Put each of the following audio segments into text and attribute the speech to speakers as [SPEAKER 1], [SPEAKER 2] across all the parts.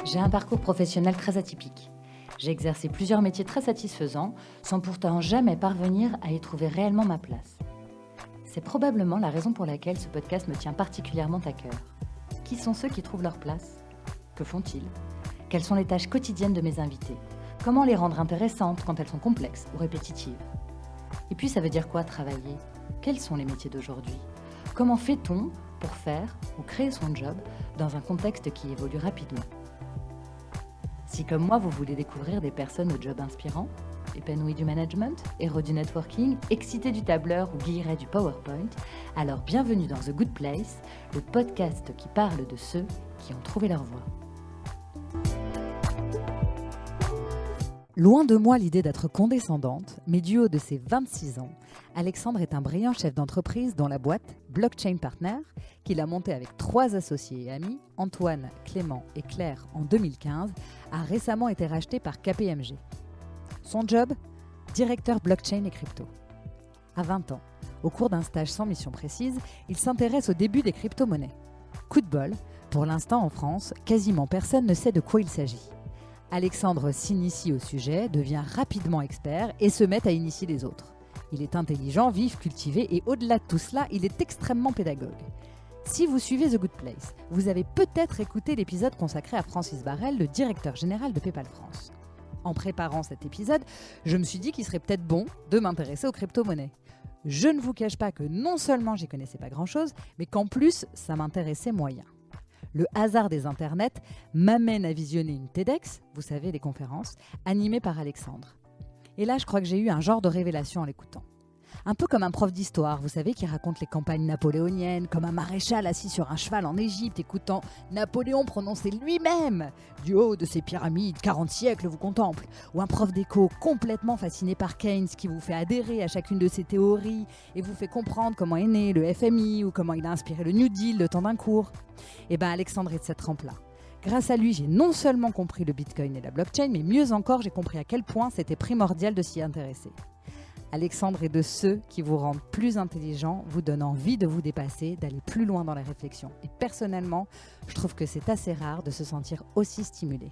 [SPEAKER 1] J'ai un parcours professionnel très atypique. J'ai exercé plusieurs métiers très satisfaisants, sans pourtant jamais parvenir à y trouver réellement ma place. C'est probablement la raison pour laquelle ce podcast me tient particulièrement à cœur. Qui sont ceux qui trouvent leur place ? Que font-ils ? Quelles sont les tâches quotidiennes de mes invités ? Comment les rendre intéressantes quand elles sont complexes ou répétitives ? Et puis ça veut dire quoi travailler ? Quels sont les métiers d'aujourd'hui ? Comment fait-on pour faire ou créer son job dans un contexte qui évolue rapidement ? Si comme moi vous voulez découvrir des personnes au job inspirant, épanouies du management, héros du networking, excités du tableur ou guillerets du PowerPoint, alors bienvenue dans The Good Place, le podcast qui parle de ceux qui ont trouvé leur voie. Loin de moi l'idée d'être condescendante, mais du haut de ses 26 ans, Alexandre est un brillant chef d'entreprise dont la boîte, Blockchain Partner, qu'il a montée avec 3 associés et amis, Antoine, Clément et Claire en 2015, a récemment été rachetée par KPMG. Son job ? Directeur blockchain et crypto. À 20 ans, au cours d'un stage sans mission précise, il s'intéresse au début des crypto-monnaies. Coup de bol, pour l'instant en France, quasiment personne ne sait de quoi il s'agit. Alexandre s'initie au sujet, devient rapidement expert et se met à initier les autres. Il est intelligent, vif, cultivé et au-delà de tout cela, il est extrêmement pédagogue. Si vous suivez The Good Place, vous avez peut-être écouté l'épisode consacré à Francis Barrel, le directeur général de PayPal France. En préparant cet épisode, je me suis dit qu'il serait peut-être bon de m'intéresser aux crypto-monnaies. Je ne vous cache pas que non seulement j'y connaissais pas grand-chose, mais qu'en plus, ça m'intéressait moyen. Le hasard des internets m'amène à visionner une TEDx, vous savez, les conférences, animée par Alexandre. Et là, je crois que j'ai eu un genre de révélation en l'écoutant. Un peu comme un prof d'histoire, vous savez, qui raconte les campagnes napoléoniennes, comme un maréchal assis sur un cheval en Égypte, écoutant Napoléon prononcer lui-même du haut de ses pyramides, 40 siècles vous contemplent. Ou un prof d'éco complètement fasciné par Keynes, qui vous fait adhérer à chacune de ses théories et vous fait comprendre comment est né le FMI ou comment il a inspiré le New Deal le temps d'un cours. Et bien Alexandre est de cette trempe-là. Grâce à lui, j'ai non seulement compris le Bitcoin et la blockchain, mais mieux encore, j'ai compris à quel point c'était primordial de s'y intéresser. Alexandre est de ceux qui vous rendent plus intelligent, vous donnent envie de vous dépasser, d'aller plus loin dans la réflexion. Et personnellement, je trouve que c'est assez rare de se sentir aussi stimulé.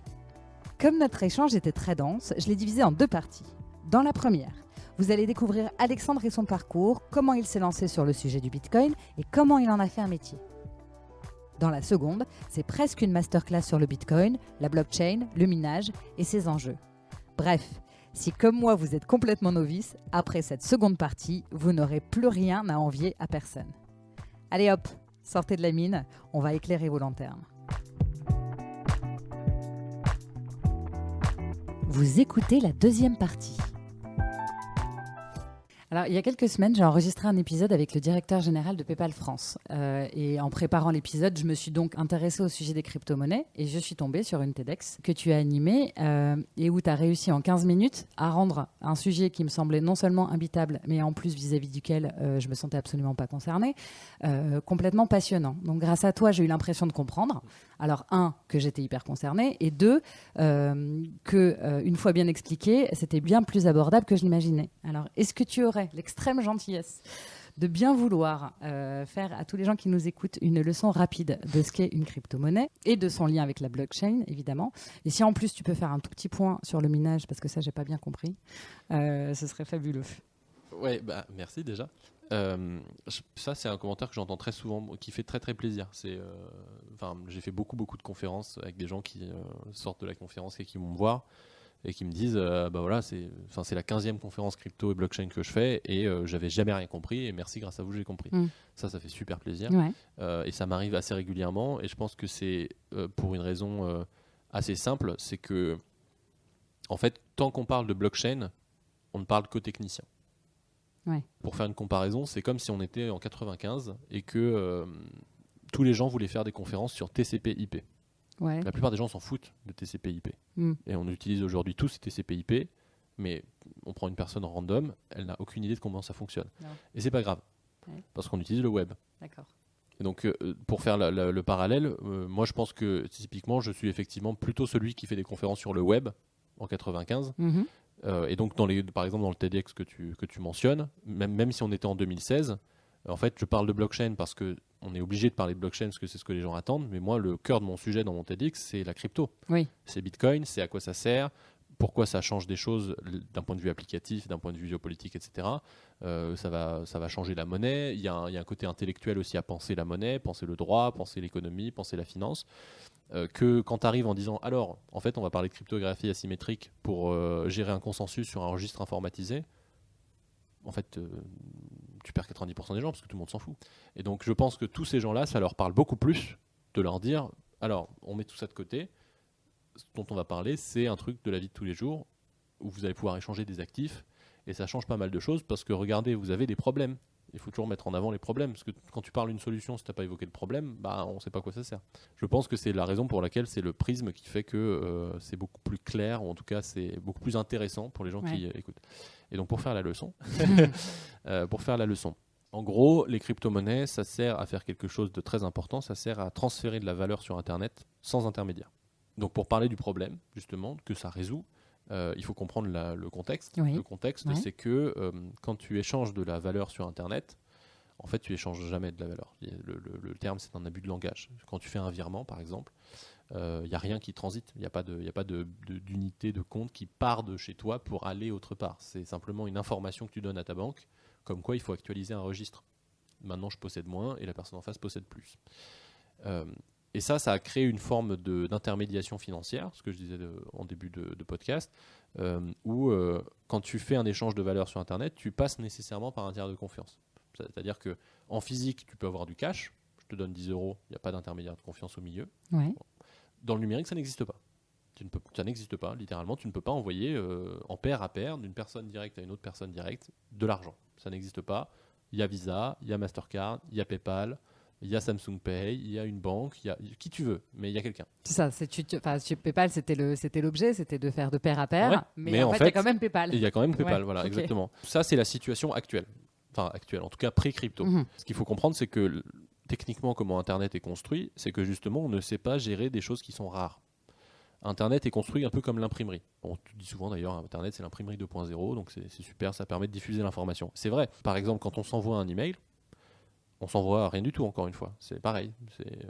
[SPEAKER 1] Comme notre échange était très dense, je l'ai divisé en 2 parties. Dans la première, vous allez découvrir Alexandre et son parcours, comment il s'est lancé sur le sujet du Bitcoin et comment il en a fait un métier. Dans la seconde, c'est presque une masterclass sur le Bitcoin, la blockchain, le minage et ses enjeux. Bref, si comme moi vous êtes complètement novice, après cette seconde partie, vous n'aurez plus rien à envier à personne. Allez hop, sortez de la mine, on va éclairer vos lanternes. Vous écoutez la deuxième partie. Alors, il y a quelques semaines, j'ai enregistré un épisode avec le directeur général de PayPal France. Et en préparant l'épisode, je me suis donc intéressée au sujet des crypto-monnaies et je suis tombée sur une TEDx que tu as animée et où tu as réussi en 15 minutes à rendre un sujet qui me semblait non seulement imbitable, mais en plus vis-à-vis duquel je me sentais absolument pas concernée, complètement passionnant. Donc, grâce à toi, j'ai eu l'impression de comprendre. Alors, 1, que j'étais hyper concernée et 2, une fois bien expliqué, c'était bien plus abordable que je l'imaginais. Alors, est-ce que tu aurais l'extrême gentillesse de bien vouloir faire à tous les gens qui nous écoutent une leçon rapide de ce qu'est une crypto-monnaie et de son lien avec la blockchain, évidemment. Et si en plus tu peux faire un tout petit point sur le minage, parce que ça, j'ai pas bien compris, ce serait fabuleux.
[SPEAKER 2] Ouais, bah merci déjà. Ça, c'est un commentaire que j'entends très souvent, qui fait très très plaisir. J'ai fait beaucoup de conférences avec des gens qui sortent de la conférence et qui vont me voir et qui me disent c'est la 15e conférence crypto et blockchain que je fais et j'avais jamais rien compris et merci, grâce à vous j'ai compris. Ça fait super plaisir. Ouais. Et ça m'arrive assez régulièrement et je pense que c'est pour une raison assez simple, c'est que en fait, tant qu'on parle de blockchain, on ne parle qu'aux techniciens. Ouais. Pour faire une comparaison, c'est comme si on était en 95 et que tous les gens voulaient faire des conférences sur TCP/IP. Ouais. La plupart des gens s'en foutent de TCP/IP. Et on utilise aujourd'hui tous TCP/IP, mais on prend une personne random, elle n'a aucune idée de comment ça fonctionne. Non. Et c'est pas grave, parce qu'on utilise le web. D'accord. Et donc, pour faire le parallèle, moi je pense que typiquement, je suis effectivement plutôt celui qui fait des conférences sur le web en 95. Et donc, par exemple, dans le TEDx que tu mentionnes, même si on était en 2016, en fait, je parle de blockchain parce que on est obligé de parler de blockchain parce que c'est ce que les gens attendent, mais moi, le cœur de mon sujet dans mon TEDx, c'est la crypto.
[SPEAKER 1] Oui.
[SPEAKER 2] C'est Bitcoin, c'est à quoi ça sert, pourquoi ça change des choses d'un point de vue applicatif, d'un point de vue géopolitique, etc. Ça va changer la monnaie. Il y a un côté intellectuel aussi à penser la monnaie, penser le droit, penser l'économie, penser la finance. Que quand tu arrives en disant alors, en fait, on va parler de cryptographie asymétrique pour gérer un consensus sur un registre informatisé, en fait, tu perds 90% des gens parce que tout le monde s'en fout. Et donc, je pense que tous ces gens-là, ça leur parle beaucoup plus de leur dire alors, on met tout ça de côté. Ce dont on va parler, c'est un truc de la vie de tous les jours où vous allez pouvoir échanger des actifs et ça change pas mal de choses parce que regardez, vous avez des problèmes. Il faut toujours mettre en avant les problèmes parce que quand tu parles d'une solution, si tu n'as pas évoqué le problème, on ne sait pas à quoi ça sert. Je pense que c'est la raison pour laquelle c'est le prisme qui fait que c'est beaucoup plus clair, ou en tout cas c'est beaucoup plus intéressant pour les gens qui écoutent. Et donc pour faire la leçon, en gros, les crypto-monnaies, ça sert à faire quelque chose de très important, ça sert à transférer de la valeur sur Internet sans intermédiaire. Donc pour parler du problème, justement, que ça résout, il faut comprendre le contexte.
[SPEAKER 1] Oui.
[SPEAKER 2] Le contexte, c'est que quand tu échanges de la valeur sur Internet, en fait, tu échanges jamais de la valeur. Le terme, c'est un abus de langage. Quand tu fais un virement, par exemple, il n'y a rien qui transite. Il n'y a pas d'unité de compte qui part de chez toi pour aller autre part. C'est simplement une information que tu donnes à ta banque, comme quoi il faut actualiser un registre. Maintenant, je possède moins et la personne en face possède plus. Et ça a créé une forme d'intermédiation financière, ce que je disais en début de podcast, où quand tu fais un échange de valeur sur Internet, tu passes nécessairement par un tiers de confiance. C'est-à-dire qu'en physique, tu peux avoir du cash, je te donne 10 euros, il n'y a pas d'intermédiaire de confiance au milieu.
[SPEAKER 1] Ouais.
[SPEAKER 2] Dans le numérique, ça n'existe pas. Ça n'existe pas, littéralement, tu ne peux pas envoyer en pair à pair, d'une personne directe à une autre personne directe, de l'argent. Ça n'existe pas. Il y a Visa, il y a Mastercard, il y a PayPal, il y a Samsung Pay, il y a une banque, il y a qui tu veux, mais il y a quelqu'un.
[SPEAKER 1] C'est ça. PayPal, c'était l'objet, c'était de faire de pair à pair.
[SPEAKER 2] Ouais,
[SPEAKER 1] mais en fait, il y a quand même PayPal.
[SPEAKER 2] Il y a quand même PayPal,
[SPEAKER 1] Ouais,
[SPEAKER 2] voilà,
[SPEAKER 1] okay.
[SPEAKER 2] Exactement. Ça, c'est la situation actuelle. Enfin, actuelle, en tout cas pré-crypto. Ce qu'il faut comprendre, c'est que techniquement, comment Internet est construit, c'est que justement, on ne sait pas gérer des choses qui sont rares. Internet est construit un peu comme l'imprimerie. On dit souvent d'ailleurs, Internet, c'est l'imprimerie 2.0, donc c'est super, ça permet de diffuser l'information. C'est vrai. Par exemple, quand on s'envoie un email, on s'envoie rien du tout, encore une fois. C'est pareil.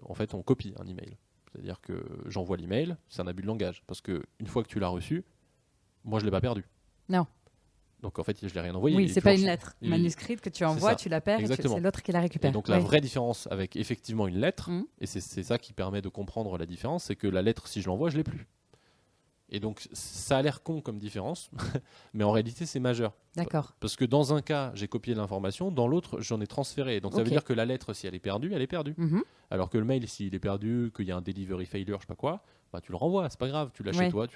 [SPEAKER 2] En fait, on copie un email. C'est-à-dire que j'envoie l'email, c'est un abus de langage. Parce qu'une fois que tu l'as reçu, moi, je ne l'ai pas perdu.
[SPEAKER 1] Non.
[SPEAKER 2] Donc, en fait, je ne l'ai rien envoyé.
[SPEAKER 1] Oui, ce n'est pas une lettre manuscrite que tu envoies, tu la perds, et c'est l'autre qui la récupère.
[SPEAKER 2] Et donc, la vraie différence avec effectivement une lettre, et c'est ça qui permet de comprendre la différence, c'est que la lettre, si je l'envoie, je ne l'ai plus. Et donc, ça a l'air con comme différence, mais en réalité, c'est majeur.
[SPEAKER 1] D'accord.
[SPEAKER 2] Parce que dans un cas, j'ai copié l'information, dans l'autre, j'en ai transféré. Donc, ça veut dire que la lettre, si elle est perdue, elle est perdue. Alors que le mail, s'il est perdu, qu'il y a un delivery failure, je sais pas quoi, tu le renvoies, c'est pas grave, tu l'as chez toi.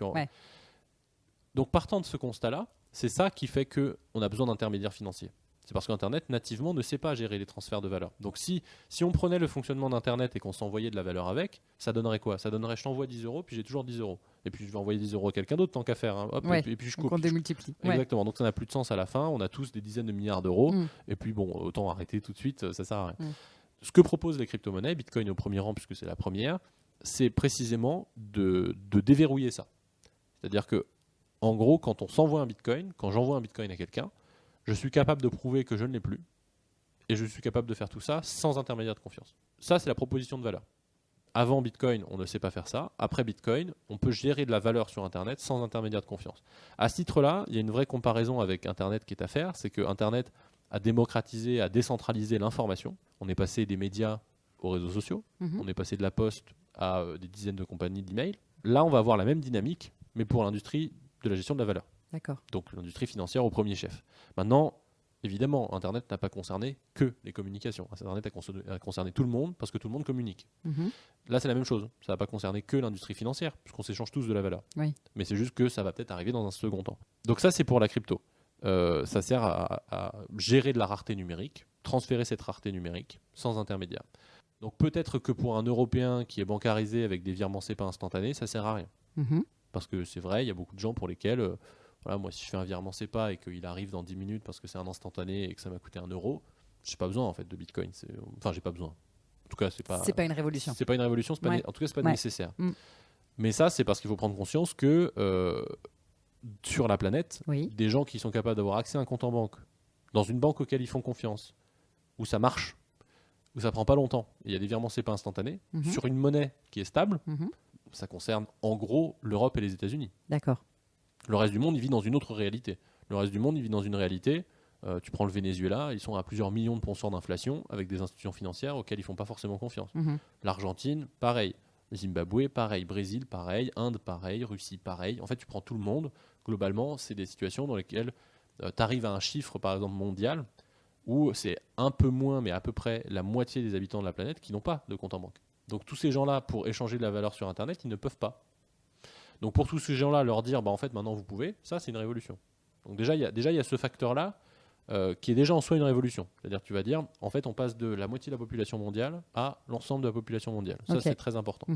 [SPEAKER 2] Donc, partant de ce constat-là, c'est ça qui fait qu'on a besoin d'intermédiaires financiers. C'est parce qu'Internet, nativement, ne sait pas gérer les transferts de valeur. Donc, si on prenait le fonctionnement d'Internet et qu'on s'envoyait de la valeur avec, ça donnerait quoi ? Ça donnerait, je t'envoie 10 euros, puis j'ai toujours 10 euros. Et puis, je vais envoyer 10 euros à quelqu'un d'autre, tant qu'à faire. Hein. Hop, et puis, je coupe.
[SPEAKER 1] Donc, on démultiplie.
[SPEAKER 2] Exactement. Donc, ça n'a plus de sens à la fin. On a tous des dizaines de milliards d'euros. Et puis, bon, autant arrêter tout de suite, ça sert à rien. Ce que proposent les crypto-monnaies, Bitcoin au premier rang, puisque c'est la première, c'est précisément de déverrouiller ça. C'est-à-dire que, en gros, quand j'envoie un Bitcoin à quelqu'un, je suis capable de prouver que je ne l'ai plus. Et je suis capable de faire tout ça sans intermédiaire de confiance. Ça, c'est la proposition de valeur. Avant Bitcoin, on ne sait pas faire ça. Après Bitcoin, on peut gérer de la valeur sur Internet sans intermédiaire de confiance. À ce titre-là, il y a une vraie comparaison avec Internet qui est à faire. C'est que Internet a démocratisé, a décentralisé l'information. On est passé des médias aux réseaux sociaux. On est passé de la poste à des dizaines de compagnies d'email. Là, on va avoir la même dynamique, mais pour l'industrie de la gestion de la valeur.
[SPEAKER 1] D'accord.
[SPEAKER 2] Donc l'industrie financière au premier chef. Maintenant, évidemment, Internet n'a pas concerné que les communications. Internet a concerné tout le monde parce que tout le monde communique. Là, c'est la même chose. Ça ne va pas concerner que l'industrie financière puisqu'on s'échange tous de la valeur.
[SPEAKER 1] Oui.
[SPEAKER 2] Mais c'est juste que ça va peut-être arriver dans un second temps. Donc ça, c'est pour la crypto. Ça sert à gérer de la rareté numérique, transférer cette rareté numérique sans intermédiaire. Donc peut-être que pour un Européen qui est bancarisé avec des virements SEPA instantanés, ça ne sert à rien. Parce que c'est vrai, il y a beaucoup de gens pour lesquels... Voilà, moi, si je fais un virement SEPA et qu'il arrive dans 10 minutes parce que c'est un instantané et que ça m'a coûté 1 euro, j'ai pas besoin en fait de Bitcoin. Enfin, j'ai pas besoin. En tout cas, c'est pas une révolution. C'est pas une révolution. En tout cas, c'est pas nécessaire. Mais ça, c'est parce qu'il faut prendre conscience que sur la planète, des gens qui sont capables d'avoir accès à un compte en banque, dans une banque auquel ils font confiance, où ça marche, où ça prend pas longtemps, il y a des virements SEPA instantanés, sur une monnaie qui est stable, ça concerne en gros l'Europe et les États-Unis.
[SPEAKER 1] D'accord.
[SPEAKER 2] Le reste du monde, il vit dans une autre réalité. Le reste du monde, il vit dans une réalité, tu prends le Venezuela, ils sont à plusieurs millions de points d'inflation avec des institutions financières auxquelles ils font pas forcément confiance. L'Argentine, pareil. Zimbabwe, pareil. Brésil, pareil. Inde, pareil. Russie, pareil. En fait, tu prends tout le monde. Globalement, c'est des situations dans lesquelles tu arrives à un chiffre, par exemple, mondial, où c'est un peu moins, mais à peu près la moitié des habitants de la planète qui n'ont pas de compte en banque. Donc tous ces gens-là, pour échanger de la valeur sur Internet, ils ne peuvent pas. Donc pour tous ces gens-là, leur dire, en fait, maintenant vous pouvez, ça c'est une révolution. Donc déjà, il y a ce facteur-là qui est déjà en soi une révolution. C'est-à-dire que tu vas dire, en fait, on passe de la moitié de la population mondiale à l'ensemble de la population mondiale. Ça, c'est très important.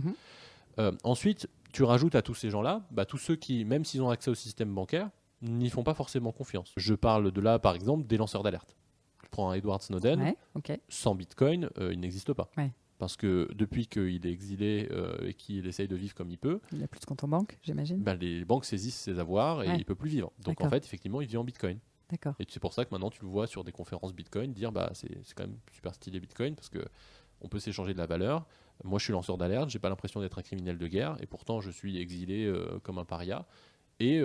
[SPEAKER 2] Ensuite, tu rajoutes à tous ces gens-là, tous ceux qui, même s'ils ont accès au système bancaire, n'y font pas forcément confiance. Je parle de là, par exemple, des lanceurs d'alerte. Je prends un Edward Snowden, sans Bitcoin, il n'existe pas. Ouais. Parce que depuis qu'il est exilé et qu'il essaye de vivre comme il peut,
[SPEAKER 1] il n'a plus de compte en banque, j'imagine.
[SPEAKER 2] Les banques saisissent ses avoirs et il ne peut plus vivre. Donc en fait, effectivement, il vit en Bitcoin.
[SPEAKER 1] D'accord.
[SPEAKER 2] Et c'est pour ça que maintenant, tu le vois sur des conférences Bitcoin dire c'est quand même super stylé Bitcoin parce qu'on peut s'échanger de la valeur. Moi, je suis lanceur d'alerte, j'ai pas l'impression d'être un criminel de guerre et pourtant, je suis exilé comme un paria. Et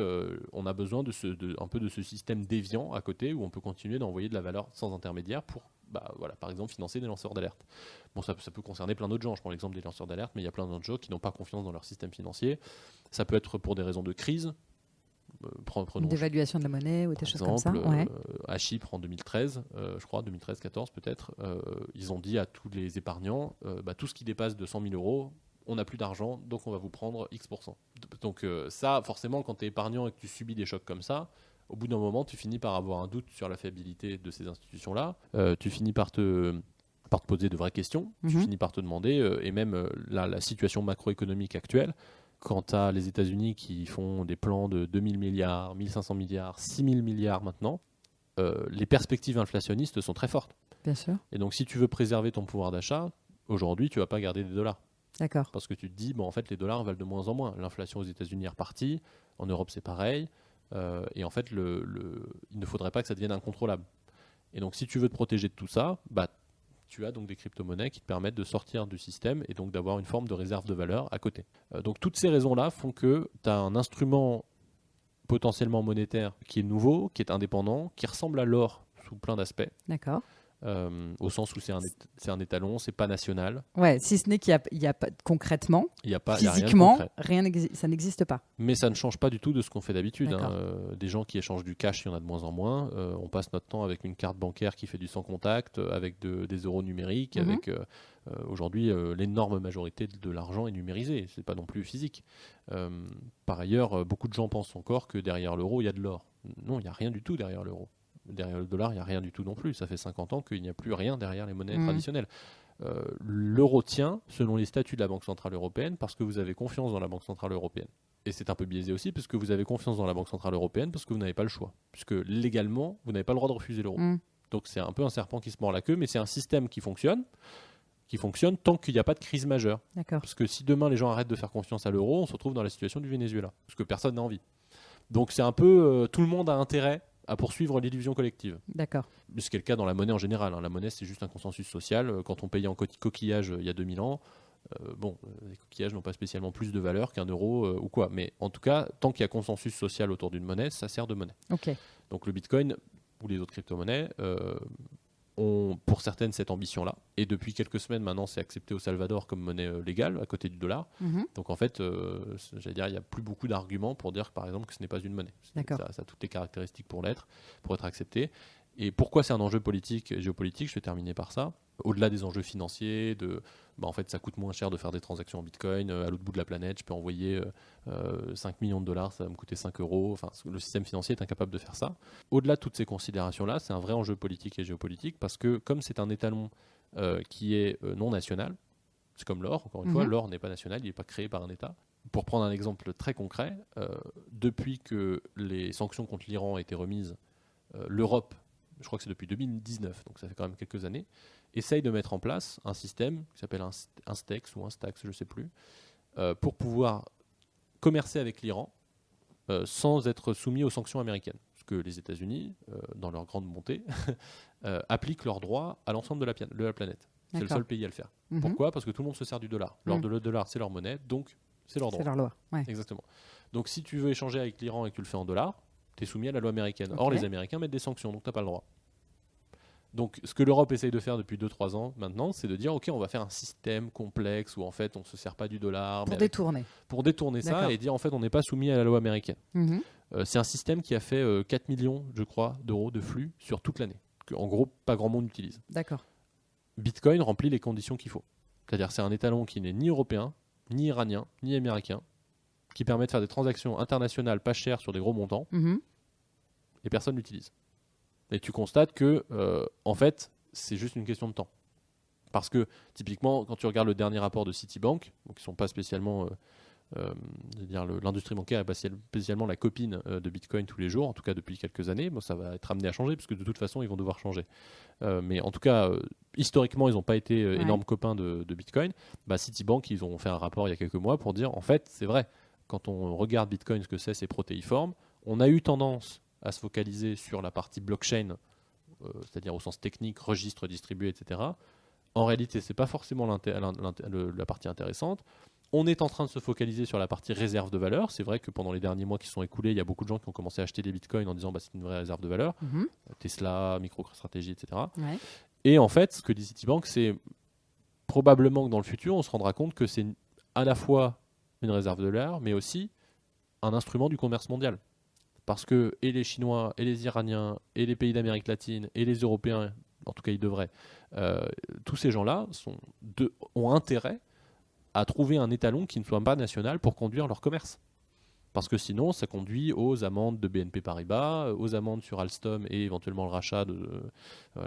[SPEAKER 2] on a besoin un peu de ce système déviant à côté où on peut continuer d'envoyer de la valeur sans intermédiaire pour, par exemple, financer des lanceurs d'alerte. Bon, ça peut concerner plein d'autres gens. Je prends l'exemple des lanceurs d'alerte, mais il y a plein d'autres gens qui n'ont pas confiance dans leur système financier. Ça peut être pour des raisons de crise.
[SPEAKER 1] D'évaluation de la monnaie ou des choses comme ça.
[SPEAKER 2] À Chypre en 2013, je crois, 2013-14 peut-être, ils ont dit à tous les épargnants, tout ce qui dépasse de 100 000 euros, on n'a plus d'argent, donc on va vous prendre X%. Donc ça, forcément, quand tu es épargnant et que tu subis des chocs comme ça, au bout d'un moment, tu finis par avoir un doute sur la fiabilité de ces institutions-là. Tu finis par te poser de vraies questions. Tu finis par te demander, et même la situation macroéconomique actuelle, quand tu as les États-Unis qui font des plans de 2000 milliards, 1500 milliards, 6000 milliards maintenant, les perspectives inflationnistes sont très fortes.
[SPEAKER 1] Bien sûr.
[SPEAKER 2] Et donc, si tu veux préserver ton pouvoir d'achat, aujourd'hui, tu ne vas pas garder des dollars.
[SPEAKER 1] D'accord.
[SPEAKER 2] Parce que tu te dis, en fait, les dollars valent de moins en moins. L'inflation aux États-Unis est repartie. En Europe, c'est pareil. Et en fait, il ne faudrait pas que ça devienne incontrôlable. Et donc, si tu veux te protéger de tout ça, tu as donc des crypto-monnaies qui te permettent de sortir du système et donc d'avoir une forme de réserve de valeur à côté. Donc, toutes ces raisons-là font que tu as un instrument potentiellement monétaire qui est nouveau, qui est indépendant, qui ressemble à l'or sous plein d'aspects.
[SPEAKER 1] D'accord.
[SPEAKER 2] Au sens où c'est un étalon, c'est pas national.
[SPEAKER 1] Ouais, si ce n'est qu'il y a pas concrètement,
[SPEAKER 2] physiquement,
[SPEAKER 1] ça n'existe pas.
[SPEAKER 2] Mais ça ne change pas du tout de ce qu'on fait d'habitude. Des gens qui échangent du cash, il y en a de moins en moins. On passe notre temps avec une carte bancaire qui fait du sans contact, avec des euros numériques, avec aujourd'hui l'énorme majorité de l'argent est numérisé. C'est pas non plus physique. Par ailleurs, beaucoup de gens pensent encore que derrière l'euro il y a de l'or. Non, il n'y a rien du tout derrière l'euro. Derrière le dollar, il n'y a rien du tout non plus. Ça fait 50 ans qu'il n'y a plus rien derrière les monnaies traditionnelles. L'euro tient selon les statuts de la Banque Centrale Européenne parce que vous avez confiance dans la Banque Centrale Européenne. Et c'est un peu biaisé aussi parce que vous avez confiance dans la Banque Centrale Européenne parce que vous n'avez pas le choix. Puisque légalement, vous n'avez pas le droit de refuser l'euro. Donc c'est un peu un serpent qui se mord la queue, mais c'est un système qui fonctionne tant qu'il n'y a pas de crise majeure.
[SPEAKER 1] D'accord.
[SPEAKER 2] Parce que si demain les gens arrêtent de faire confiance à l'euro, on se retrouve dans la situation du Venezuela. Parce que personne n'a envie. Donc c'est un peu... tout le monde a intérêt à poursuivre l'illusion collective.
[SPEAKER 1] D'accord.
[SPEAKER 2] Ce qui est le cas dans la monnaie en général. La monnaie, c'est juste un consensus social. Quand on payait en coquillages il y a 2000 ans, les coquillages n'ont pas spécialement plus de valeur qu'un euro ou quoi. Mais en tout cas, tant qu'il y a consensus social autour d'une monnaie, ça sert de monnaie.
[SPEAKER 1] Okay.
[SPEAKER 2] Donc le Bitcoin ou les autres crypto-monnaies ont pour certaines cette ambition-là. Et depuis quelques semaines maintenant, c'est accepté au Salvador comme monnaie légale à côté du dollar. Donc en fait, j'allais dire, il n'y a plus beaucoup d'arguments pour dire par exemple que ce n'est pas une monnaie. Ça a toutes les caractéristiques pour être accepté. Et pourquoi c'est un enjeu politique et géopolitique? Je vais terminer par ça. Au-delà des enjeux financiers, en fait, ça coûte moins cher de faire des transactions en Bitcoin. À l'autre bout de la planète, je peux envoyer 5 millions de dollars, ça va me coûter 5 euros. Enfin, le système financier est incapable de faire ça. Au-delà de toutes ces considérations-là, c'est un vrai enjeu politique et géopolitique parce que comme c'est un étalon qui est non national, c'est comme l'or, encore une fois, l'or n'est pas national, il n'est pas créé par un État. Pour prendre un exemple très concret, depuis que les sanctions contre l'Iran ont été remises, l'Europe, je crois que c'est depuis 2019, donc ça fait quand même quelques années, essaye de mettre en place un système qui s'appelle Instex ou Instax, je ne sais plus, pour pouvoir commercer avec l'Iran sans être soumis aux sanctions américaines. Parce que les États-Unis, dans leur grande montée, appliquent leurs droits à l'ensemble de la planète. C'est le
[SPEAKER 1] D'accord.
[SPEAKER 2] seul pays à le faire.
[SPEAKER 1] Mhm.
[SPEAKER 2] Pourquoi ? Parce que tout le monde se sert du dollar. Le dollar, c'est leur monnaie, donc c'est leur droit.
[SPEAKER 1] C'est leur loi. Ouais.
[SPEAKER 2] Exactement. Donc si tu veux échanger avec l'Iran et que tu le fais en dollars, tu es soumis à la loi américaine.
[SPEAKER 1] Ok.
[SPEAKER 2] Or, les Américains mettent des sanctions, donc tu n'as pas le droit. Donc ce que l'Europe essaye de faire depuis 2-3 ans maintenant, c'est de dire ok, on va faire un système complexe où en fait on ne se sert pas du dollar.
[SPEAKER 1] Pour
[SPEAKER 2] mais
[SPEAKER 1] détourner.
[SPEAKER 2] pour détourner ça
[SPEAKER 1] D'accord.
[SPEAKER 2] et dire en fait on n'est pas soumis à la loi américaine.
[SPEAKER 1] Mhm.
[SPEAKER 2] C'est un système qui a fait 4 millions, je crois, d'euros de flux sur toute l'année. Que, en gros, pas grand monde utilise.
[SPEAKER 1] D'accord.
[SPEAKER 2] Bitcoin remplit les conditions qu'il faut. C'est-à-dire c'est un étalon qui n'est ni européen, ni iranien, ni américain, qui permet de faire des transactions internationales pas chères sur des gros montants,
[SPEAKER 1] Mhm. et
[SPEAKER 2] personne l'utilise. Et tu constates que, en fait, c'est juste une question de temps. Parce que, typiquement, quand tu regardes le dernier rapport de Citibank, donc qui ne sont pas spécialement... je veux dire, l'industrie bancaire est pas spécialement la copine de Bitcoin tous les jours, en tout cas depuis quelques années. Bon, ça va être amené à changer, parce que de toute façon, ils vont devoir changer. Mais en tout cas, historiquement, ils n'ont pas été énormes copains de Bitcoin. Citibank, ils ont fait un rapport il y a quelques mois pour dire, en fait, c'est vrai, quand on regarde Bitcoin, ce que c'est protéiforme, on a eu tendance à se focaliser sur la partie blockchain, c'est-à-dire au sens technique, registre distribué, etc. En réalité, ce n'est pas forcément la partie intéressante. On est en train de se focaliser sur la partie réserve de valeur. C'est vrai que pendant les derniers mois qui sont écoulés, il y a beaucoup de gens qui ont commencé à acheter des bitcoins en disant c'est une vraie réserve de valeur.
[SPEAKER 1] Mhm.
[SPEAKER 2] Tesla, MicroStrategy, etc.
[SPEAKER 1] Ouais.
[SPEAKER 2] Et en fait, ce que dit Citibank, c'est probablement que dans le futur, on se rendra compte que c'est à la fois une réserve de valeur, mais aussi un instrument du commerce mondial. Parce que et les Chinois, et les Iraniens, et les pays d'Amérique latine, et les Européens, en tout cas ils devraient, tous ces gens-là ont intérêt à trouver un étalon qui ne soit pas national pour conduire leur commerce. Parce que sinon, ça conduit aux amendes de BNP Paribas, aux amendes sur Alstom et éventuellement le rachat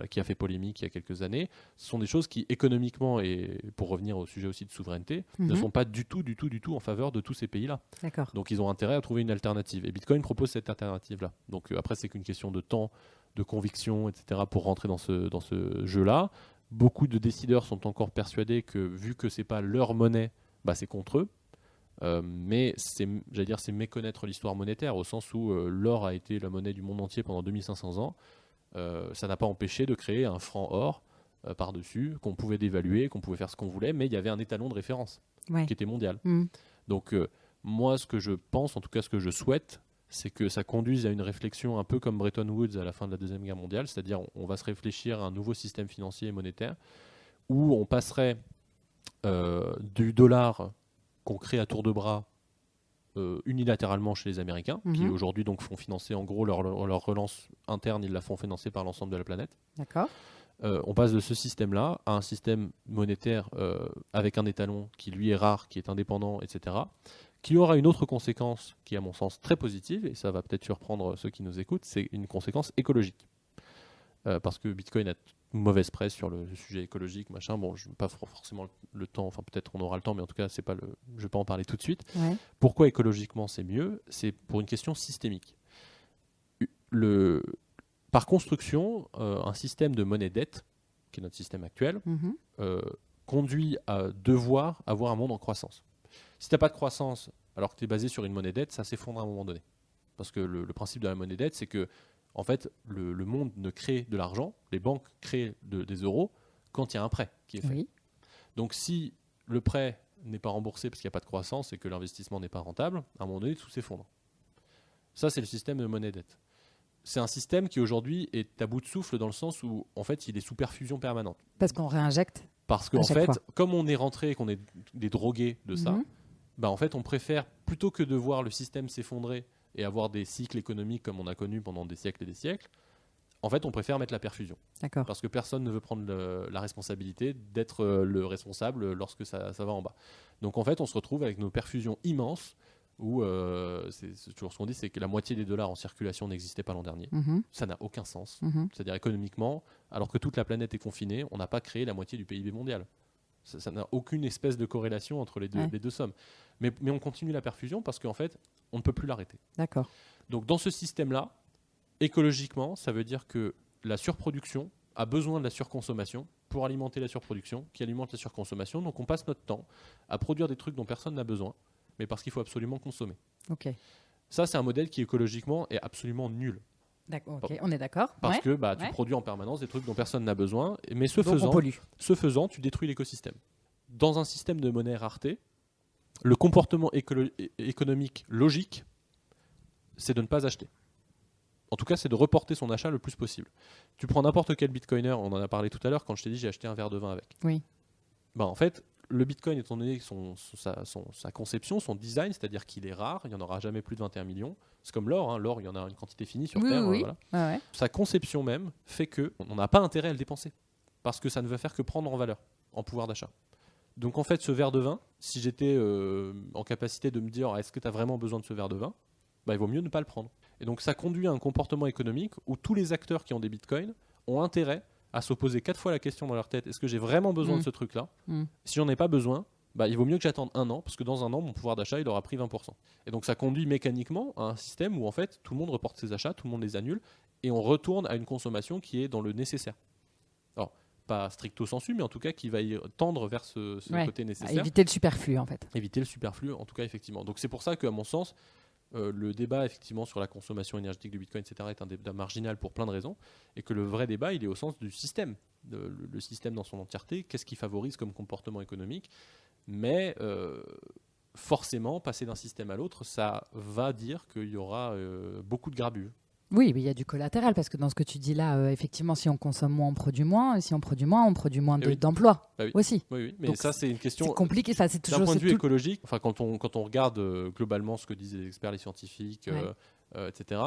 [SPEAKER 2] qui a fait polémique il y a quelques années. Ce sont des choses qui, économiquement, et pour revenir au sujet aussi de souveraineté, ne sont pas du tout en faveur de tous ces pays-là.
[SPEAKER 1] D'accord.
[SPEAKER 2] Donc ils ont intérêt à trouver une alternative. Et Bitcoin propose cette alternative-là. Donc après, c'est qu'une question de temps, de conviction, etc. pour rentrer dans ce jeu-là. Beaucoup de décideurs sont encore persuadés que, vu que ce n'est pas leur monnaie, c'est contre eux. Mais c'est méconnaître l'histoire monétaire, au sens où l'or a été la monnaie du monde entier pendant 2500 ans. Ça n'a pas empêché de créer un franc or par-dessus, qu'on pouvait dévaluer, qu'on pouvait faire ce qu'on voulait, mais il y avait un étalon de référence qui était mondial. Donc moi, ce que je pense, en tout cas ce que je souhaite, c'est que ça conduise à une réflexion un peu comme Bretton Woods à la fin de la Deuxième Guerre mondiale, c'est-à-dire on va se réfléchir à un nouveau système financier et monétaire où on passerait du dollar qu'on crée à tour de bras unilatéralement chez les Américains, qui aujourd'hui donc font financer en gros leur relance interne, ils la font financer par l'ensemble de la planète.
[SPEAKER 1] D'accord.
[SPEAKER 2] On passe de ce système-là à un système monétaire avec un étalon qui lui est rare, qui est indépendant, etc., qui aura une autre conséquence qui est à mon sens très positive, et ça va peut-être surprendre ceux qui nous écoutent, c'est une conséquence écologique. Parce que Bitcoin a une mauvaise presse sur le sujet écologique, machin. Bon, je n'ai pas forcément le temps, enfin peut-être on aura le temps, mais en tout cas, je ne vais pas en parler tout de suite.
[SPEAKER 1] Ouais.
[SPEAKER 2] Pourquoi écologiquement c'est mieux ? C'est pour une question systémique. Par construction, un système de monnaie-dette, qui est notre système actuel, conduit à devoir avoir un monde en croissance. Si tu n'as pas de croissance, alors que tu es basé sur une monnaie-dette, ça s'effondre à un moment donné. Parce que le principe de la monnaie-dette, c'est que en fait, le monde ne crée de l'argent, les banques créent des euros quand il y a un prêt qui est fait.
[SPEAKER 1] Oui.
[SPEAKER 2] Donc si le prêt n'est pas remboursé parce qu'il n'y a pas de croissance et que l'investissement n'est pas rentable, à un moment donné, tout s'effondre. Ça, c'est le système de monnaie-dette. C'est un système qui aujourd'hui est à bout de souffle dans le sens où en fait, il est sous perfusion permanente.
[SPEAKER 1] Parce qu'on réinjecte.
[SPEAKER 2] Parce qu'en fait,
[SPEAKER 1] fois.
[SPEAKER 2] comme on est rentré et qu'on est des drogués de ça, en fait, on préfère, plutôt que de voir le système s'effondrer et avoir des cycles économiques comme on a connu pendant des siècles et des siècles, en fait, on préfère mettre la perfusion.
[SPEAKER 1] D'accord.
[SPEAKER 2] Parce que personne ne veut prendre la responsabilité d'être le responsable lorsque ça va en bas. Donc, en fait, on se retrouve avec nos perfusions immenses où, c'est toujours ce qu'on dit, c'est que la moitié des dollars en circulation n'existait pas l'an dernier. Ça n'a aucun sens. C'est-à-dire économiquement, alors que toute la planète est confinée, on n'a pas créé la moitié du PIB mondial. Ça n'a aucune espèce de corrélation entre les deux sommes. Mais on continue la perfusion parce qu'en fait, on ne peut plus l'arrêter.
[SPEAKER 1] D'accord.
[SPEAKER 2] Donc dans ce système-là, écologiquement, ça veut dire que la surproduction a besoin de la surconsommation pour alimenter la surproduction, qui alimente la surconsommation. Donc on passe notre temps à produire des trucs dont personne n'a besoin, mais parce qu'il faut absolument consommer.
[SPEAKER 1] Ok.
[SPEAKER 2] Ça, c'est un modèle qui écologiquement est absolument nul.
[SPEAKER 1] D'accord, ok, on est d'accord.
[SPEAKER 2] Parce
[SPEAKER 1] Ouais.
[SPEAKER 2] que tu
[SPEAKER 1] Ouais.
[SPEAKER 2] produis en permanence des trucs dont personne n'a besoin. Mais
[SPEAKER 1] Donc on pollue.
[SPEAKER 2] ce faisant, tu détruis l'écosystème. Dans un système de monnaie rareté, le comportement économique logique, c'est de ne pas acheter. En tout cas, c'est de reporter son achat le plus possible. Tu prends n'importe quel bitcoiner, on en a parlé tout à l'heure quand je t'ai dit j'ai acheté un verre de vin avec.
[SPEAKER 1] Oui.
[SPEAKER 2] En fait, le bitcoin, étant donné sa conception, son design, c'est-à-dire qu'il est rare, il n'y en aura jamais plus de 21 millions. C'est comme l'or, l'or, il y en a une quantité finie sur
[SPEAKER 1] Oui,
[SPEAKER 2] Terre.
[SPEAKER 1] oui.
[SPEAKER 2] Voilà.
[SPEAKER 1] Ouais.
[SPEAKER 2] Sa conception même fait qu'on n'a pas intérêt à le dépenser. Parce que ça ne va faire que prendre en valeur, en pouvoir d'achat. Donc en fait, ce verre de vin, si j'étais en capacité de me dire est-ce que tu as vraiment besoin de ce verre de vin, il vaut mieux ne pas le prendre. Et donc ça conduit à un comportement économique où tous les acteurs qui ont des bitcoins ont intérêt à se poser 4 fois la question dans leur tête est-ce que j'ai vraiment besoin de ce truc-là Si j'en ai pas besoin, il vaut mieux que j'attende 1 an, parce que dans 1 an, mon pouvoir d'achat, il aura pris 20%. Et donc ça conduit mécaniquement à un système où en fait, tout le monde reporte ses achats, tout le monde les annule, et on retourne à une consommation qui est dans le nécessaire. Alors, pas stricto sensu, mais en tout cas qui va y tendre vers ce côté nécessaire.
[SPEAKER 1] Éviter le superflu, en fait.
[SPEAKER 2] Éviter le superflu, en tout cas, effectivement. Donc c'est pour ça qu'à mon sens, le débat effectivement sur la consommation énergétique du Bitcoin, etc., est un débat marginal pour plein de raisons, et que le vrai débat, il est au sens du système, le système dans son entièreté, qu'est-ce qui favorise comme comportement économique, mais forcément, passer d'un système à l'autre, ça va dire qu'il y aura beaucoup de grabuge.
[SPEAKER 1] Oui, mais il y a du collatéral, parce que dans ce que tu dis là, effectivement, si on consomme moins, on produit moins, et si on produit moins d'emplois aussi.
[SPEAKER 2] Oui, mais
[SPEAKER 1] donc
[SPEAKER 2] ça, c'est une question.
[SPEAKER 1] C'est compliqué. Enfin, c'est toujours
[SPEAKER 2] d'un point de vue écologique. Enfin, quand on regarde globalement ce que disent les experts, les scientifiques, etc.